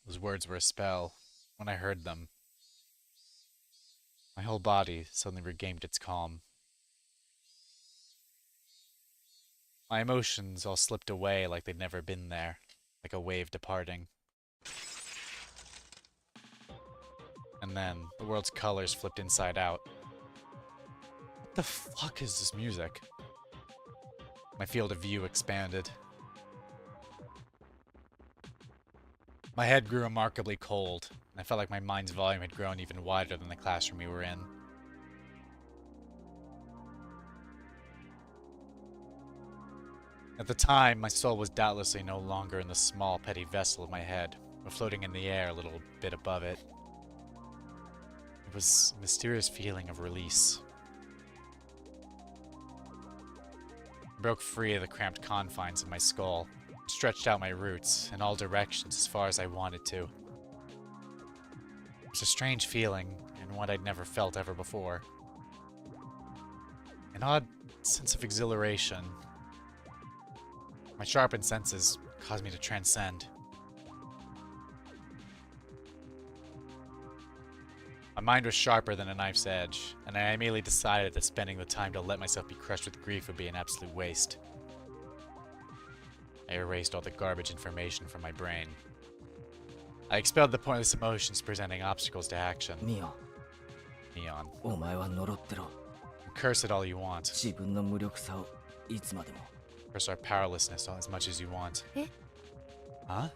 Those words were a spell. When I heard them, my whole body suddenly regained its calm. My emotions all slipped away like they'd never been there, like a wave departing. And then, the world's colors flipped inside out. What the fuck is this music? My field of view expanded. My head grew remarkably cold, and I felt like my mind's volume had grown even wider than the classroom we were in. At the time, my soul was doubtlessly no longer in the small, petty vessel of my head, but floating in the air a little bit above it. It was a mysterious feeling of release. I broke free of the cramped confines of my skull, stretched out my roots in all directions as far as I wanted to. It was a strange feeling, and one I'd never felt ever before. An odd sense of exhilaration. My sharpened senses caused me to transcend. My mind was sharper than a knife's edge, and I immediately decided that spending the time to let myself be crushed with grief would be an absolute waste. I erased all the garbage information from my brain. I expelled the pointless emotions presenting obstacles to action. ミオン、 Neon. お前は呪ってろ。 Curse it all you want. 自分の無力さをいつまでも。 Curse our powerlessness as much as you want. Eh? Huh?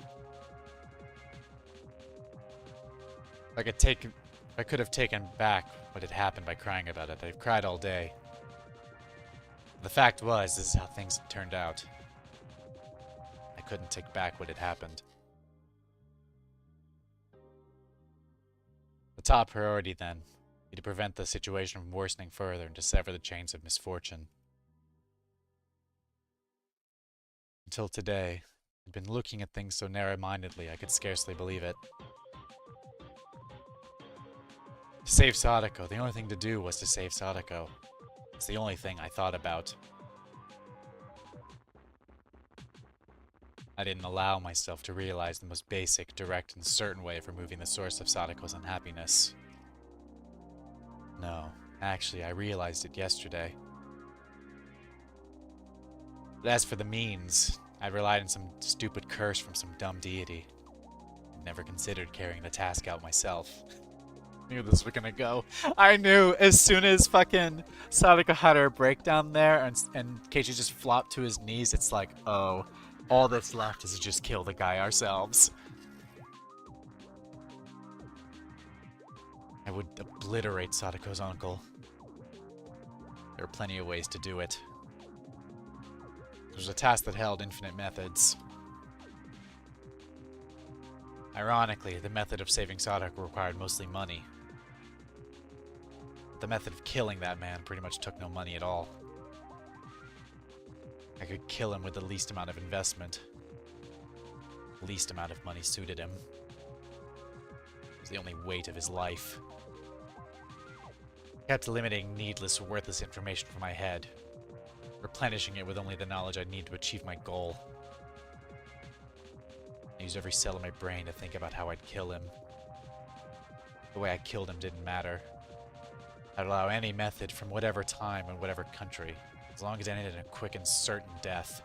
I could have taken back what had happened by crying about it. I've cried all day. The fact was, this is how things had turned out. I couldn't take back what had happened. The top priority, then, be to prevent the situation from worsening further and to sever the chains of misfortune. Until today, I'd been looking at things so narrow-mindedly I could scarcely believe it. To save Sadako, the only thing to do was to save Sadako. It's the only thing I thought about. I didn't allow myself to realize the most basic, direct, and certain way of removing the source of Sadako's unhappiness. No, actually, I realized it yesterday. But as for the means, I relied on some stupid curse from some dumb deity. I'd never considered carrying the task out myself. I knew this was gonna go. I knew as soon as fucking Sadako had her breakdown there and Keiichi just flopped to his knees, it's like, oh, All that's left is to just kill the guy ourselves. I would obliterate Sadako's uncle. There are plenty of ways to do it. There's a task that held infinite methods. Ironically, the method of saving Sadako required mostly money. The method of killing that man pretty much took no money at all. I could kill him with the least amount of investment. The least amount of money suited him. It was the only weight of his life. I kept eliminating needless or worthless information from my head, replenishing it with only the knowledge I'd need to achieve my goal. I used every cell in my brain to think about how I'd kill him. The way I killed him didn't matter. I'd allow any method from whatever time and whatever country, as long as it ended in a quick and certain death.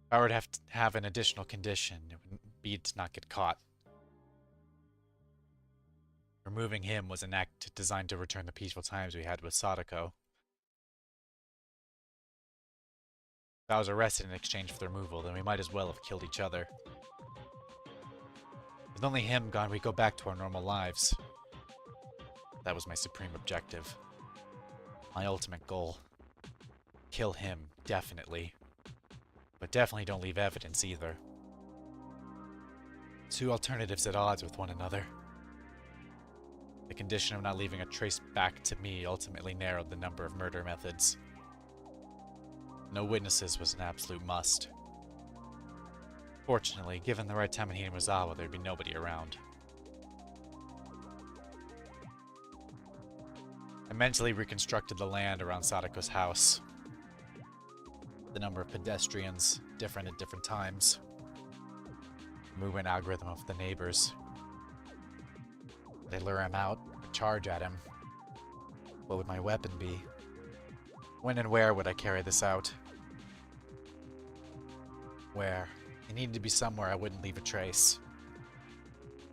If I were to have an additional condition, it would be to not get caught. Removing him was an act designed to return the peaceful times we had with Sadako. If I was arrested in exchange for the removal, then we might as well have killed each other. With only him gone, we go back to our normal lives. That was my supreme objective. My ultimate goal. Kill him, definitely. But definitely don't leave evidence either. Two alternatives at odds with one another. The condition of not leaving a trace back to me ultimately narrowed the number of murder methods. No witnesses was an absolute must. Fortunately, given the right time in Hinamizawa, there'd be nobody around. I mentally reconstructed the land around Sadako's house. The number of pedestrians, different at different times. Movement algorithm of the neighbors. Would I lure him out, or charge at him? What would my weapon be? When and where would I carry this out? Where? It needed to be somewhere I wouldn't leave a trace.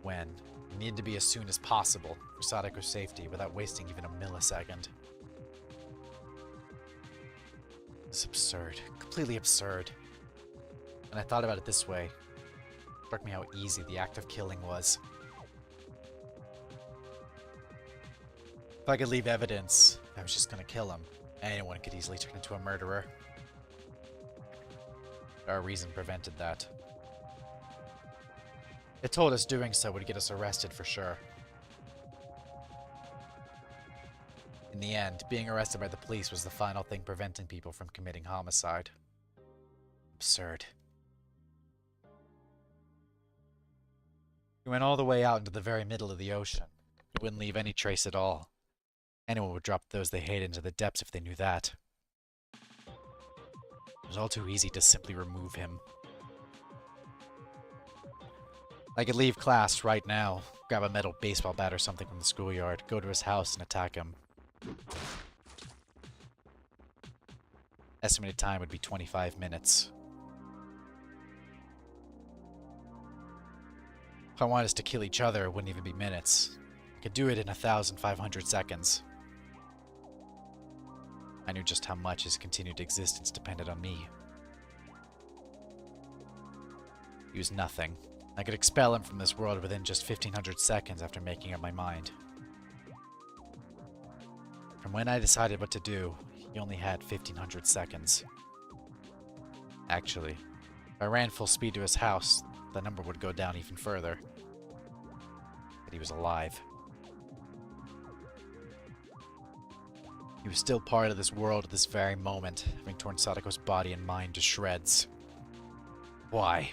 When? It needed to be as soon as possible for Sadako's safety without wasting even a millisecond. It's absurd. Completely absurd. And I thought about it this way. It struck me how easy the act of killing was. If I could leave evidence, I was just gonna kill him. Anyone could easily turn into a murderer. Our reason prevented that. It told us doing so would get us arrested for sure. In the end, being arrested by the police was the final thing preventing people from committing homicide. Absurd. We went all the way out into the very middle of the ocean. It wouldn't leave any trace at all. Anyone would drop those they hated into the depths if they knew that. It was all too easy to simply remove him. I could leave class right now, grab a metal baseball bat or something from the schoolyard, go to his house and attack him. Estimated time would be 25 minutes. If I wanted us to kill each other, it wouldn't even be minutes. I could do it in 1,500 seconds. I knew just how much his continued existence depended on me. He was nothing. I could expel him from this world within just 1,500 seconds after making up my mind. From when I decided what to do, he only had 1,500 seconds. Actually, if I ran full speed to his house, the number would go down even further. But he was alive. He was still part of this world at this very moment, having torn Sadako's body and mind to shreds. Why?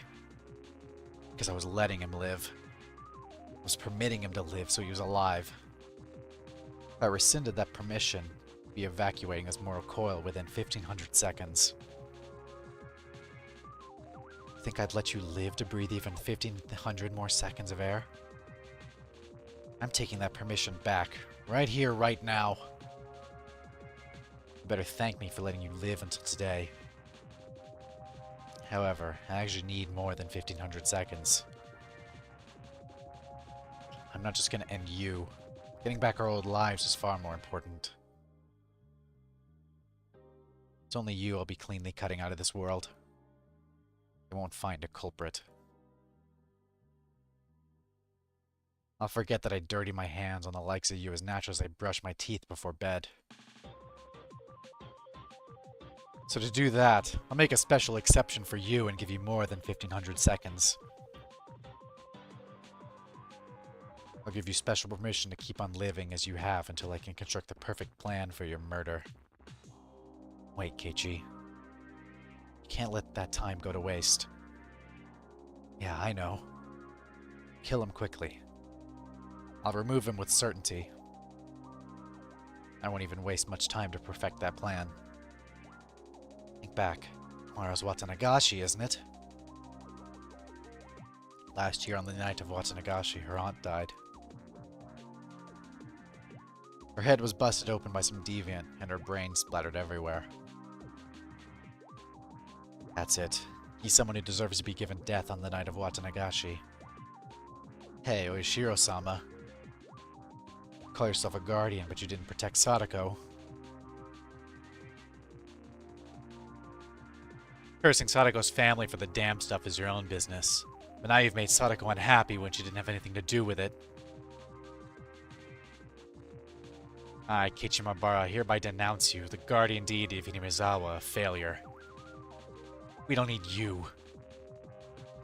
Because I was letting him live. I was permitting him to live so he was alive. If I rescinded that permission, he'd be evacuating his mortal coil within 1,500 seconds. You think I'd let you live to breathe even 1,500 more seconds of air? I'm taking that permission back, right here, right now. You better thank me for letting you live until today. However, I actually need more than 1,500 seconds. I'm not just gonna end you. Getting back our old lives is far more important. It's only you I'll be cleanly cutting out of this world. They won't find a culprit. I'll forget that I dirty my hands on the likes of you as natural as I brush my teeth before bed. So to do that, I'll make a special exception for you and give you more than 1500 seconds. I'll give you special permission to keep on living as you have until I can construct the perfect plan for your murder. Wait, Keiichi. You can't let that time go to waste. Yeah, I know. Kill him quickly. I'll remove him with certainty. I won't even waste much time to perfect that plan. Think back. Tomorrow's Watanagashi, isn't it? Last year on the night of Watanagashi, her aunt died. Her head was busted open by some deviant, and her brain splattered everywhere. That's it. He's someone who deserves to be given death on the night of Watanagashi. Hey, Oishiro-sama. Call yourself a guardian, but you didn't protect Sadako. Cursing Sadako's family for the damn stuff is your own business. But now you've made Sadako unhappy when she didn't have anything to do with it. I, Keiichi hereby denounce you, the guardian deity of Hinamizawa, a failure. We don't need you.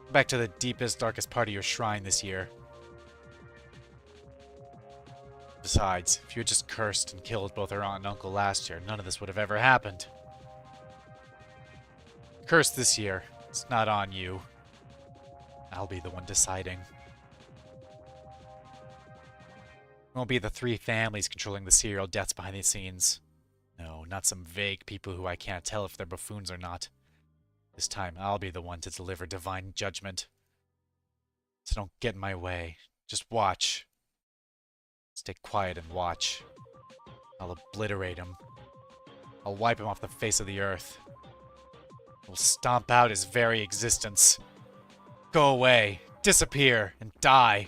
Go back to the deepest, darkest part of your shrine this year. Besides, if you had just cursed and killed both her aunt and uncle last year, none of this would have ever happened. Curse this year. It's not on you. I'll be the one deciding. It won't be the three families controlling the serial deaths behind the scenes. No, not some vague people who I can't tell if they're buffoons or not. This time, I'll be the one to deliver divine judgment. So don't get in my way. Just watch. Stay quiet and watch. I'll obliterate him. I'll wipe him off the face of the earth. I'll stomp out his very existence. Go away, disappear, and die.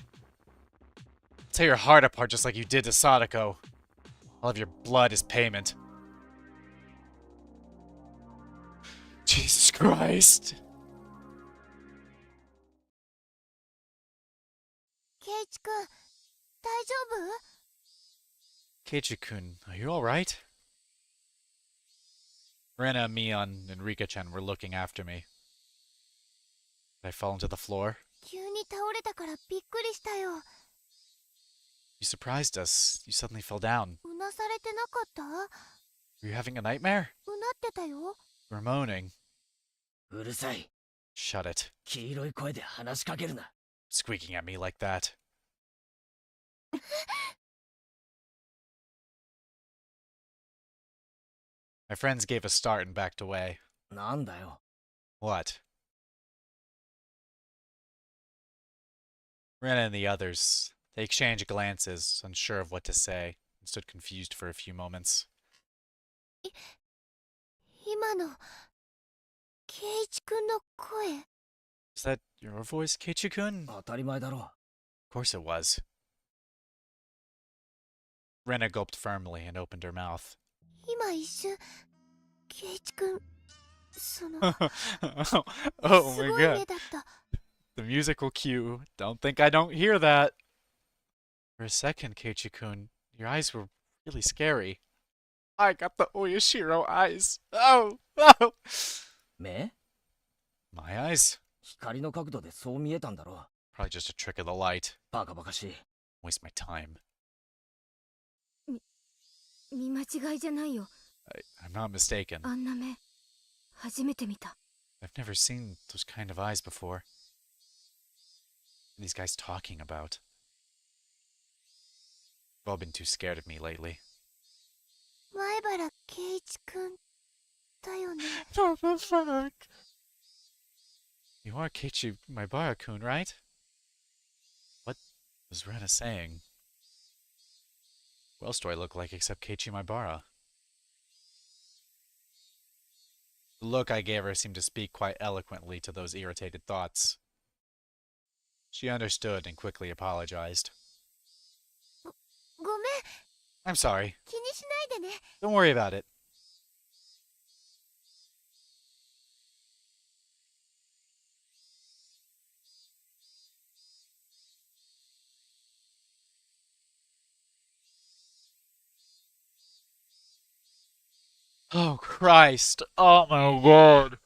Tear your heart apart just like you did to Sadako. I'll have your blood as payment. Jesus Christ. Keiichi-kun, 大丈夫? Keiichi-kun, are you alright? Rena, Mion, and Rika-chan were looking after me. Did I fall into the floor? 急に倒れたからびっくりしたよ。 You surprised us. You suddenly fell down. うなされてなかった? Were you having a nightmare? うなってたよ。 You were moaning. うるさい。 Shut it. 黄色い声で話しかけるな。 Squeaking at me like that. My friends gave a start and backed away. なんだよ。 What? Rena and the others. They exchanged glances, unsure of what to say, and stood confused for a few moments. 今の、ケイイチ君の声。 Is that your voice, Keiichi-kun? Of 当たり前だろ。 course it was. Rena gulped firmly and opened her mouth. 今一瞬、ケイイチ君、その、 Oh す my ごい god. 目だった。 The musical cue. Don't think I don't hear that. For a second, Keiichi-kun, your eyes were really scary. I got the Oyashiro eyes. Oh, oh. 目 My eyes? 光の角度でそう見えたんだろ。 Probably just a trick of the light. バカバカしい。 Waste my time. 見間違いじゃないよ。 I'm not mistaken. あんな目、初めて見た。 I've never seen those kind of eyes before. What are these guys talking about? They've all been too scared of me lately. 前原ケイイチ君だよね。 What the fuck? You are Keiichi Maibara-kun, right? What was Rena saying? What else do I look like except Keiichi Maibara? The look I gave her seemed to speak quite eloquently to those irritated thoughts. She understood and quickly apologized. ごめん、 I'm sorry. 気にしないでね。 Don't worry about it. Oh Christ. Oh my god.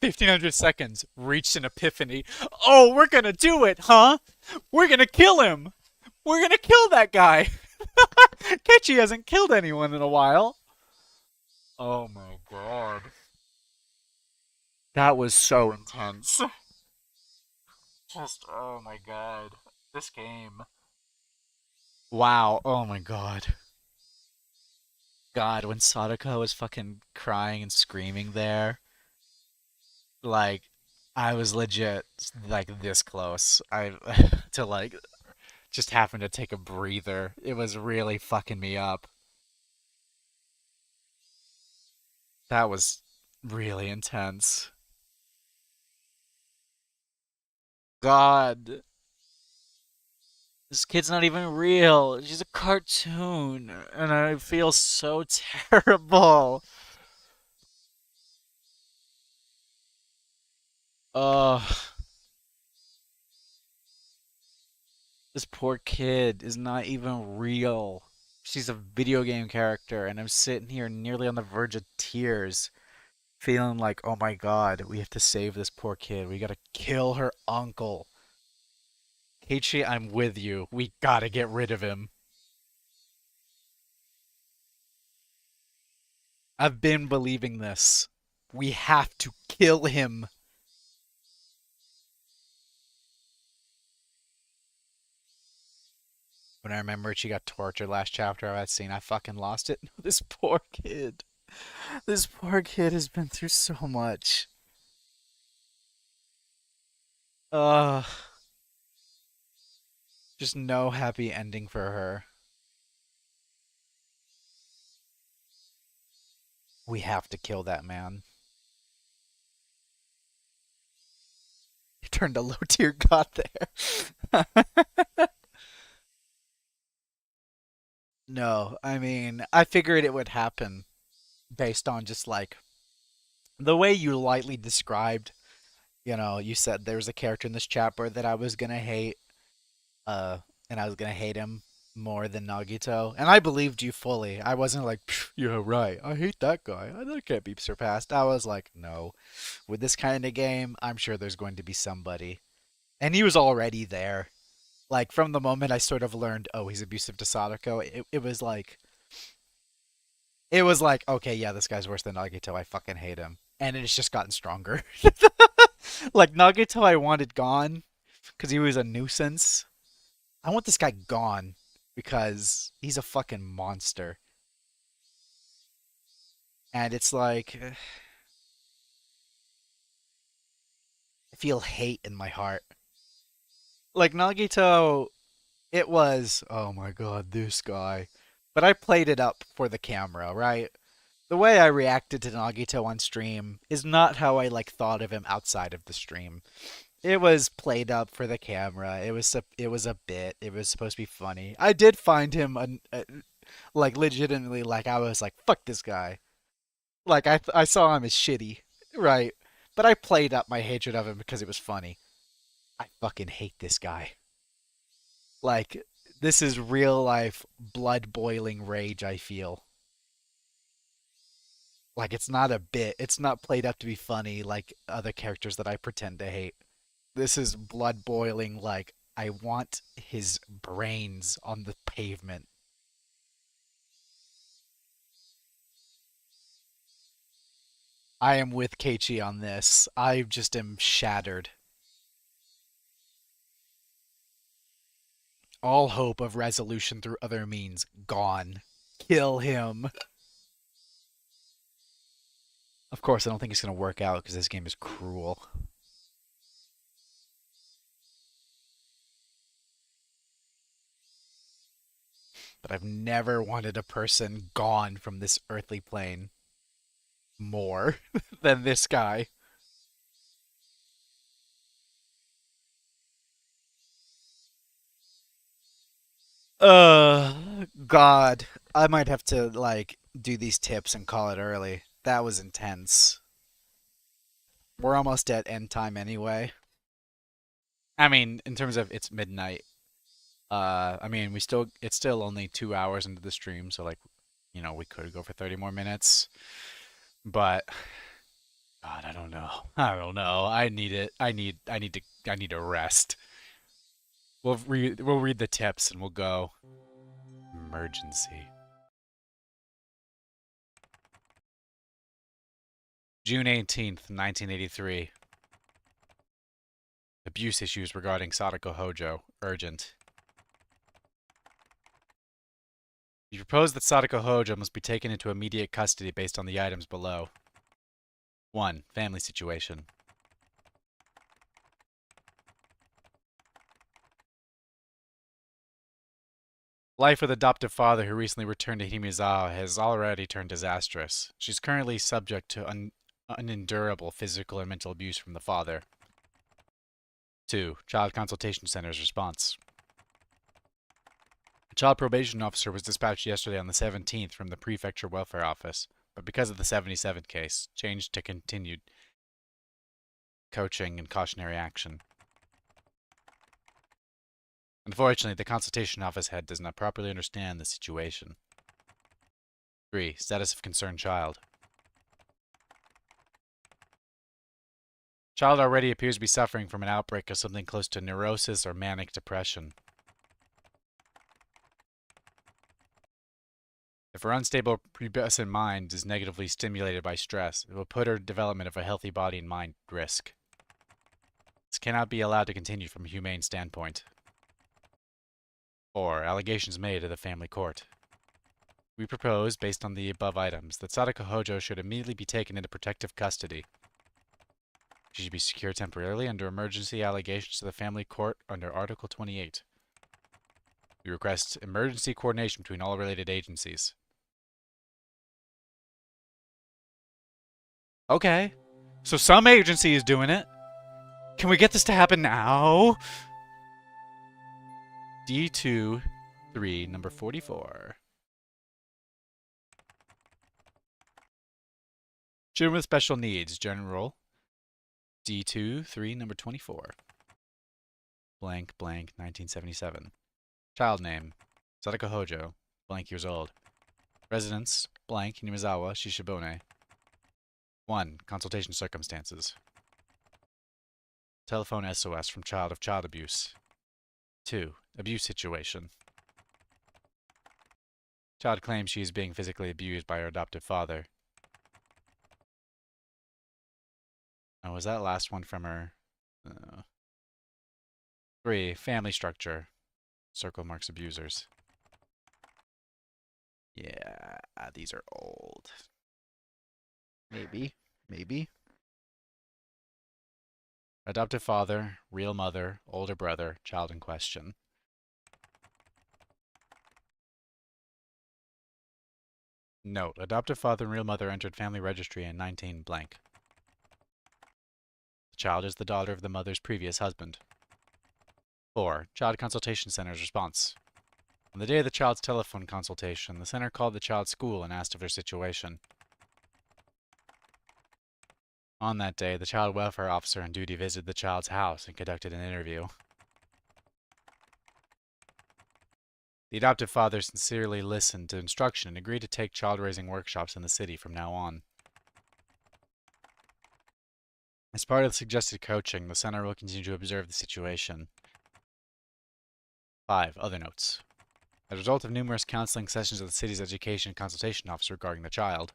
1500 seconds. Reached an epiphany. Oh, we're gonna do it, huh? We're gonna kill him. We're gonna kill that guy. Kechi hasn't killed anyone in a while. Oh my god. That was so intense. Just, oh my god. This game. Wow. Oh my god. God, when Sadako was fucking crying and screaming there, like, I was legit, like, this close. I, to, like, just happen to take a breather. It was really fucking me up. That was really intense. God, this kid's not even real. She's a cartoon, and I feel so terrible. Ugh, this poor kid is not even real. She's a video game character, and I'm sitting here nearly on the verge of tears, feeling like, oh my god, we have to save this poor kid. We gotta kill her uncle. Keiichi, I'm with you. We gotta get rid of him. I've been believing this. We have to kill him. When I remembered she got tortured last chapter of that scene, I fucking lost it. This poor kid. This poor kid has been through so much. Ugh. Just no happy ending for her. We have to kill that man. He turned a low tier god there. No, I mean, I figured it would happen based on just like the way you lightly described. You said there was a character in this chapter that I was gonna hate, uh, and I was gonna hate him more than Nagito, and I believed you fully. I wasn't like, yeah, right, I hate that guy. That can't be surpassed. I was like, no, with this kind of game, I'm sure there's going to be somebody, and he was already there. Like from the moment I sort of learned, oh, he's abusive to Sadako, it was like, okay, yeah, this guy's worse than Nagito. I fucking hate him, and it's just gotten stronger. Like Nagito, I wanted gone because he was a nuisance. I want this guy gone because he's a fucking monster. And it's like, I feel hate in my heart. Like Nagito, it was, oh my god, this guy. But I played it up for the camera, right? The way I reacted to Nagito on stream is not how I like thought of him outside of the stream. It was played up for the camera. It was a bit. It was supposed to be funny. I did find him like legitimately like I was like fuck this guy. Like I saw him as shitty, right? But I played up my hatred of him because it was funny. I fucking hate this guy. Like this is real life blood boiling rage I feel. Like it's not a bit. It's not played up to be funny like other characters that I pretend to hate. This is blood boiling like I want his brains on the pavement. I am with Keiichi on this. I just am shattered. All hope of resolution through other means gone. Kill him. Of course, I don't think it's going to work out because this game is cruel. But I've never wanted a person gone from this earthly plane more than this guy. God. I might have to, like, do these tips and call it early. That was intense. We're almost at end time anyway. I mean, in terms of it's midnight. I mean, it's still only 2 hours into the stream, so like, we could go for 30 more minutes, but God, I don't know. I don't know. I need it. I need to rest. We'll read the tips and we'll go. Emergency. June 18th, 1983. Abuse issues regarding Sadako Hojo. Urgent. You propose that Sadako Hojo must be taken into immediate custody based on the items below. 1. Family situation. Life with adoptive father who recently returned to Himizawa has already turned disastrous. She's currently subject to unendurable physical and mental abuse from the father. 2. Child Consultation Center's response. A child probation officer was dispatched yesterday on the 17th from the Prefecture Welfare Office, but because of the 77th case, changed to continued coaching and cautionary action. Unfortunately, the consultation office head does not properly understand the situation. 3. Status of concerned child. Child already appears to be suffering from an outbreak of something close to neurosis or manic depression. If her unstable pubescent mind is negatively stimulated by stress, it will put her development of a healthy body and mind at risk. This cannot be allowed to continue from a humane standpoint. 4. Allegations made to the family court. We propose, based on the above items, that Sadako Hojo should immediately be taken into protective custody. She should be secured temporarily under emergency allegations to the family court under Article 28. We request emergency coordination between all related agencies. Okay. So some agency is doing it. Can we get this to happen now? D2, 3, number 44. Children with special needs, general. D2, 3, number 24. Blank, blank, 1977. Child name, Sadako Hojo, blank years old. Residence, blank, Himizawa, Shishibone. 1. Consultation circumstances. Telephone SOS from child of child abuse. 2. Abuse situation. Child claims she is being physically abused by her adoptive father. Oh, was that last one from her? 3. Family structure. Circle marks abusers. Yeah, these are old. Maybe. Adoptive father, real mother, older brother, child in question. Note, adoptive father and real mother entered family registry in 19 blank. The child is the daughter of the mother's previous husband. 4. Child Consultation Center's response. On the day of the child's telephone consultation, the center called the child's school and asked of their situation. On that day, the child welfare officer on duty visited the child's house and conducted an interview. The adoptive father sincerely listened to instruction and agreed to take child-raising workshops in the city from now on. As part of the suggested coaching, the center will continue to observe the situation. 5. Other notes. As a result of numerous counseling sessions with the city's education consultation office regarding the child,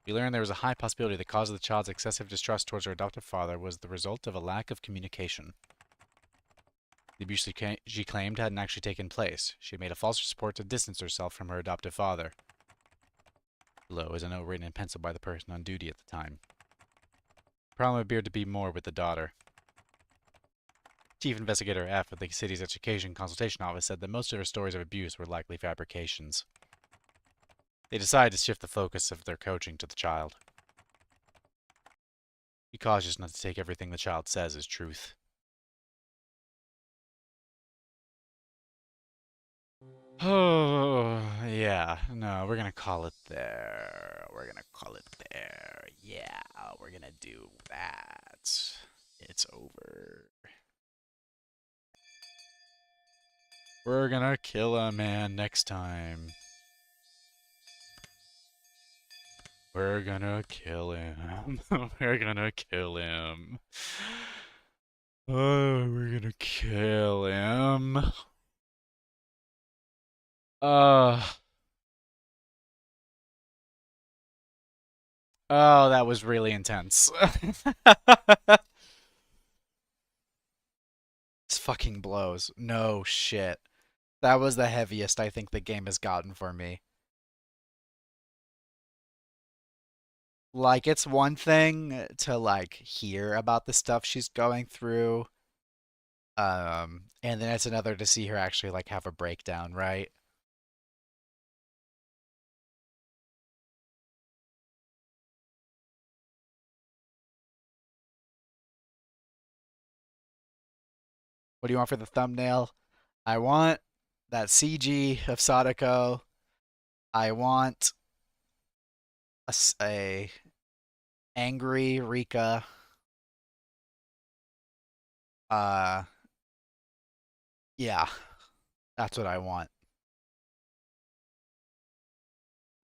we learned there was a high possibility the cause of the child's excessive distrust towards her adoptive father was the result of a lack of communication. The abuse she claimed hadn't actually taken place. She made a false report to distance herself from her adoptive father. Below is a note written in pencil by the person on duty at the time. The problem appeared to be more with the daughter. Chief Investigator F of the city's education consultation office said that most of her stories of abuse were likely fabrications. They decided to shift the focus of their coaching to the child. Be cautious not to take everything the child says as truth. Oh, yeah. No, we're gonna call it there. Yeah, we're gonna do that. It's over. We're gonna kill a man next time. We're gonna kill him. We're gonna kill him. Oh, we're gonna kill him. Uh, oh, that was really intense. This fucking blows. No shit. That was the heaviest I think the game has gotten for me. Like, it's one thing to, like, hear about the stuff she's going through, and then it's another to see her actually, like, have a breakdown, right? What do you want for the thumbnail? I want that CG of Sadako. I want a angry Rika. Uh, yeah, that's what I want.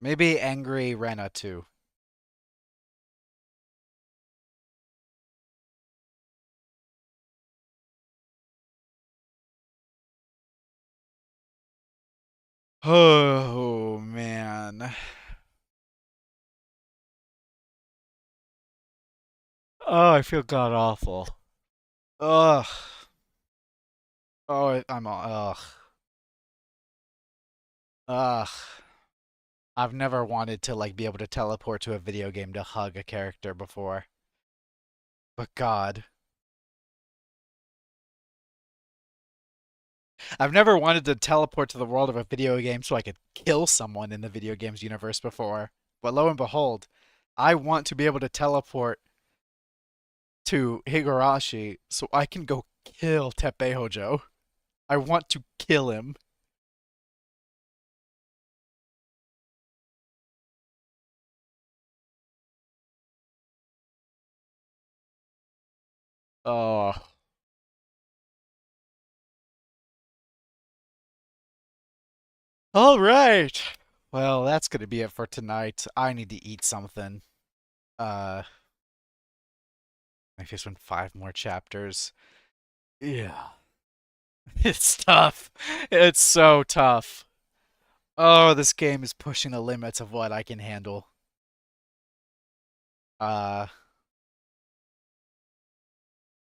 Maybe angry Rena too. Oh man. Oh, I feel god awful. Ugh. Oh, I'm ugh. Ugh. I've never wanted to like be able to teleport to a video game to hug a character before. But God. I've never wanted to teleport to the world of a video game so I could kill someone in the video games universe before. But lo and behold, I want to be able to teleport to Higurashi so I can go kill Teppei Hojo. I want to kill him. Oh. All right. Well, that's going to be it for tonight. I need to eat something. Uh, I guess when 5 more chapters. Yeah. It's tough. It's so tough. Oh, this game is pushing the limits of what I can handle. Uh,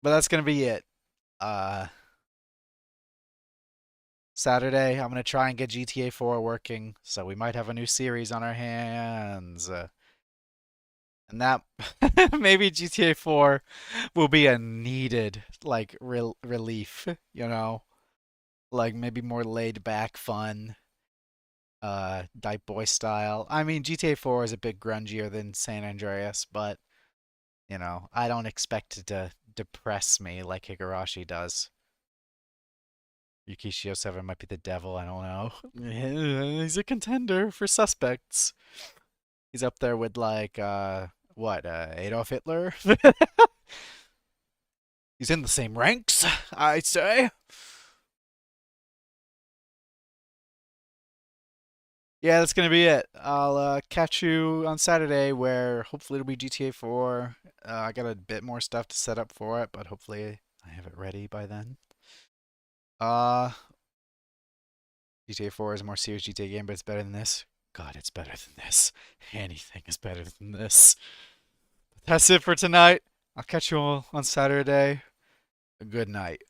but that's gonna be it. Uh, Saturday, I'm gonna try and get GTA 4 working, so we might have a new series on our hands. And that maybe GTA 4 will be a needed like relief, you know, like maybe more laid back fun, Dipe Boy style. I mean, GTA 4 is a bit grungier than San Andreas, but you know, I don't expect it to depress me like Higurashi does. Yukishio 7 might be the devil, I don't know. He's a contender for suspects. He's up there with like what, Adolf Hitler? He's in the same ranks, I'd say. Yeah, that's gonna be it. I'll catch you on Saturday, where hopefully it'll be GTA 4. I got a bit more stuff to set up for it, but hopefully I have it ready by then. Uh, GTA 4 is a more serious GTA game, but it's better than this. God, it's better than this. Anything is better than this. That's it for tonight. I'll catch you all on Saturday. Good night.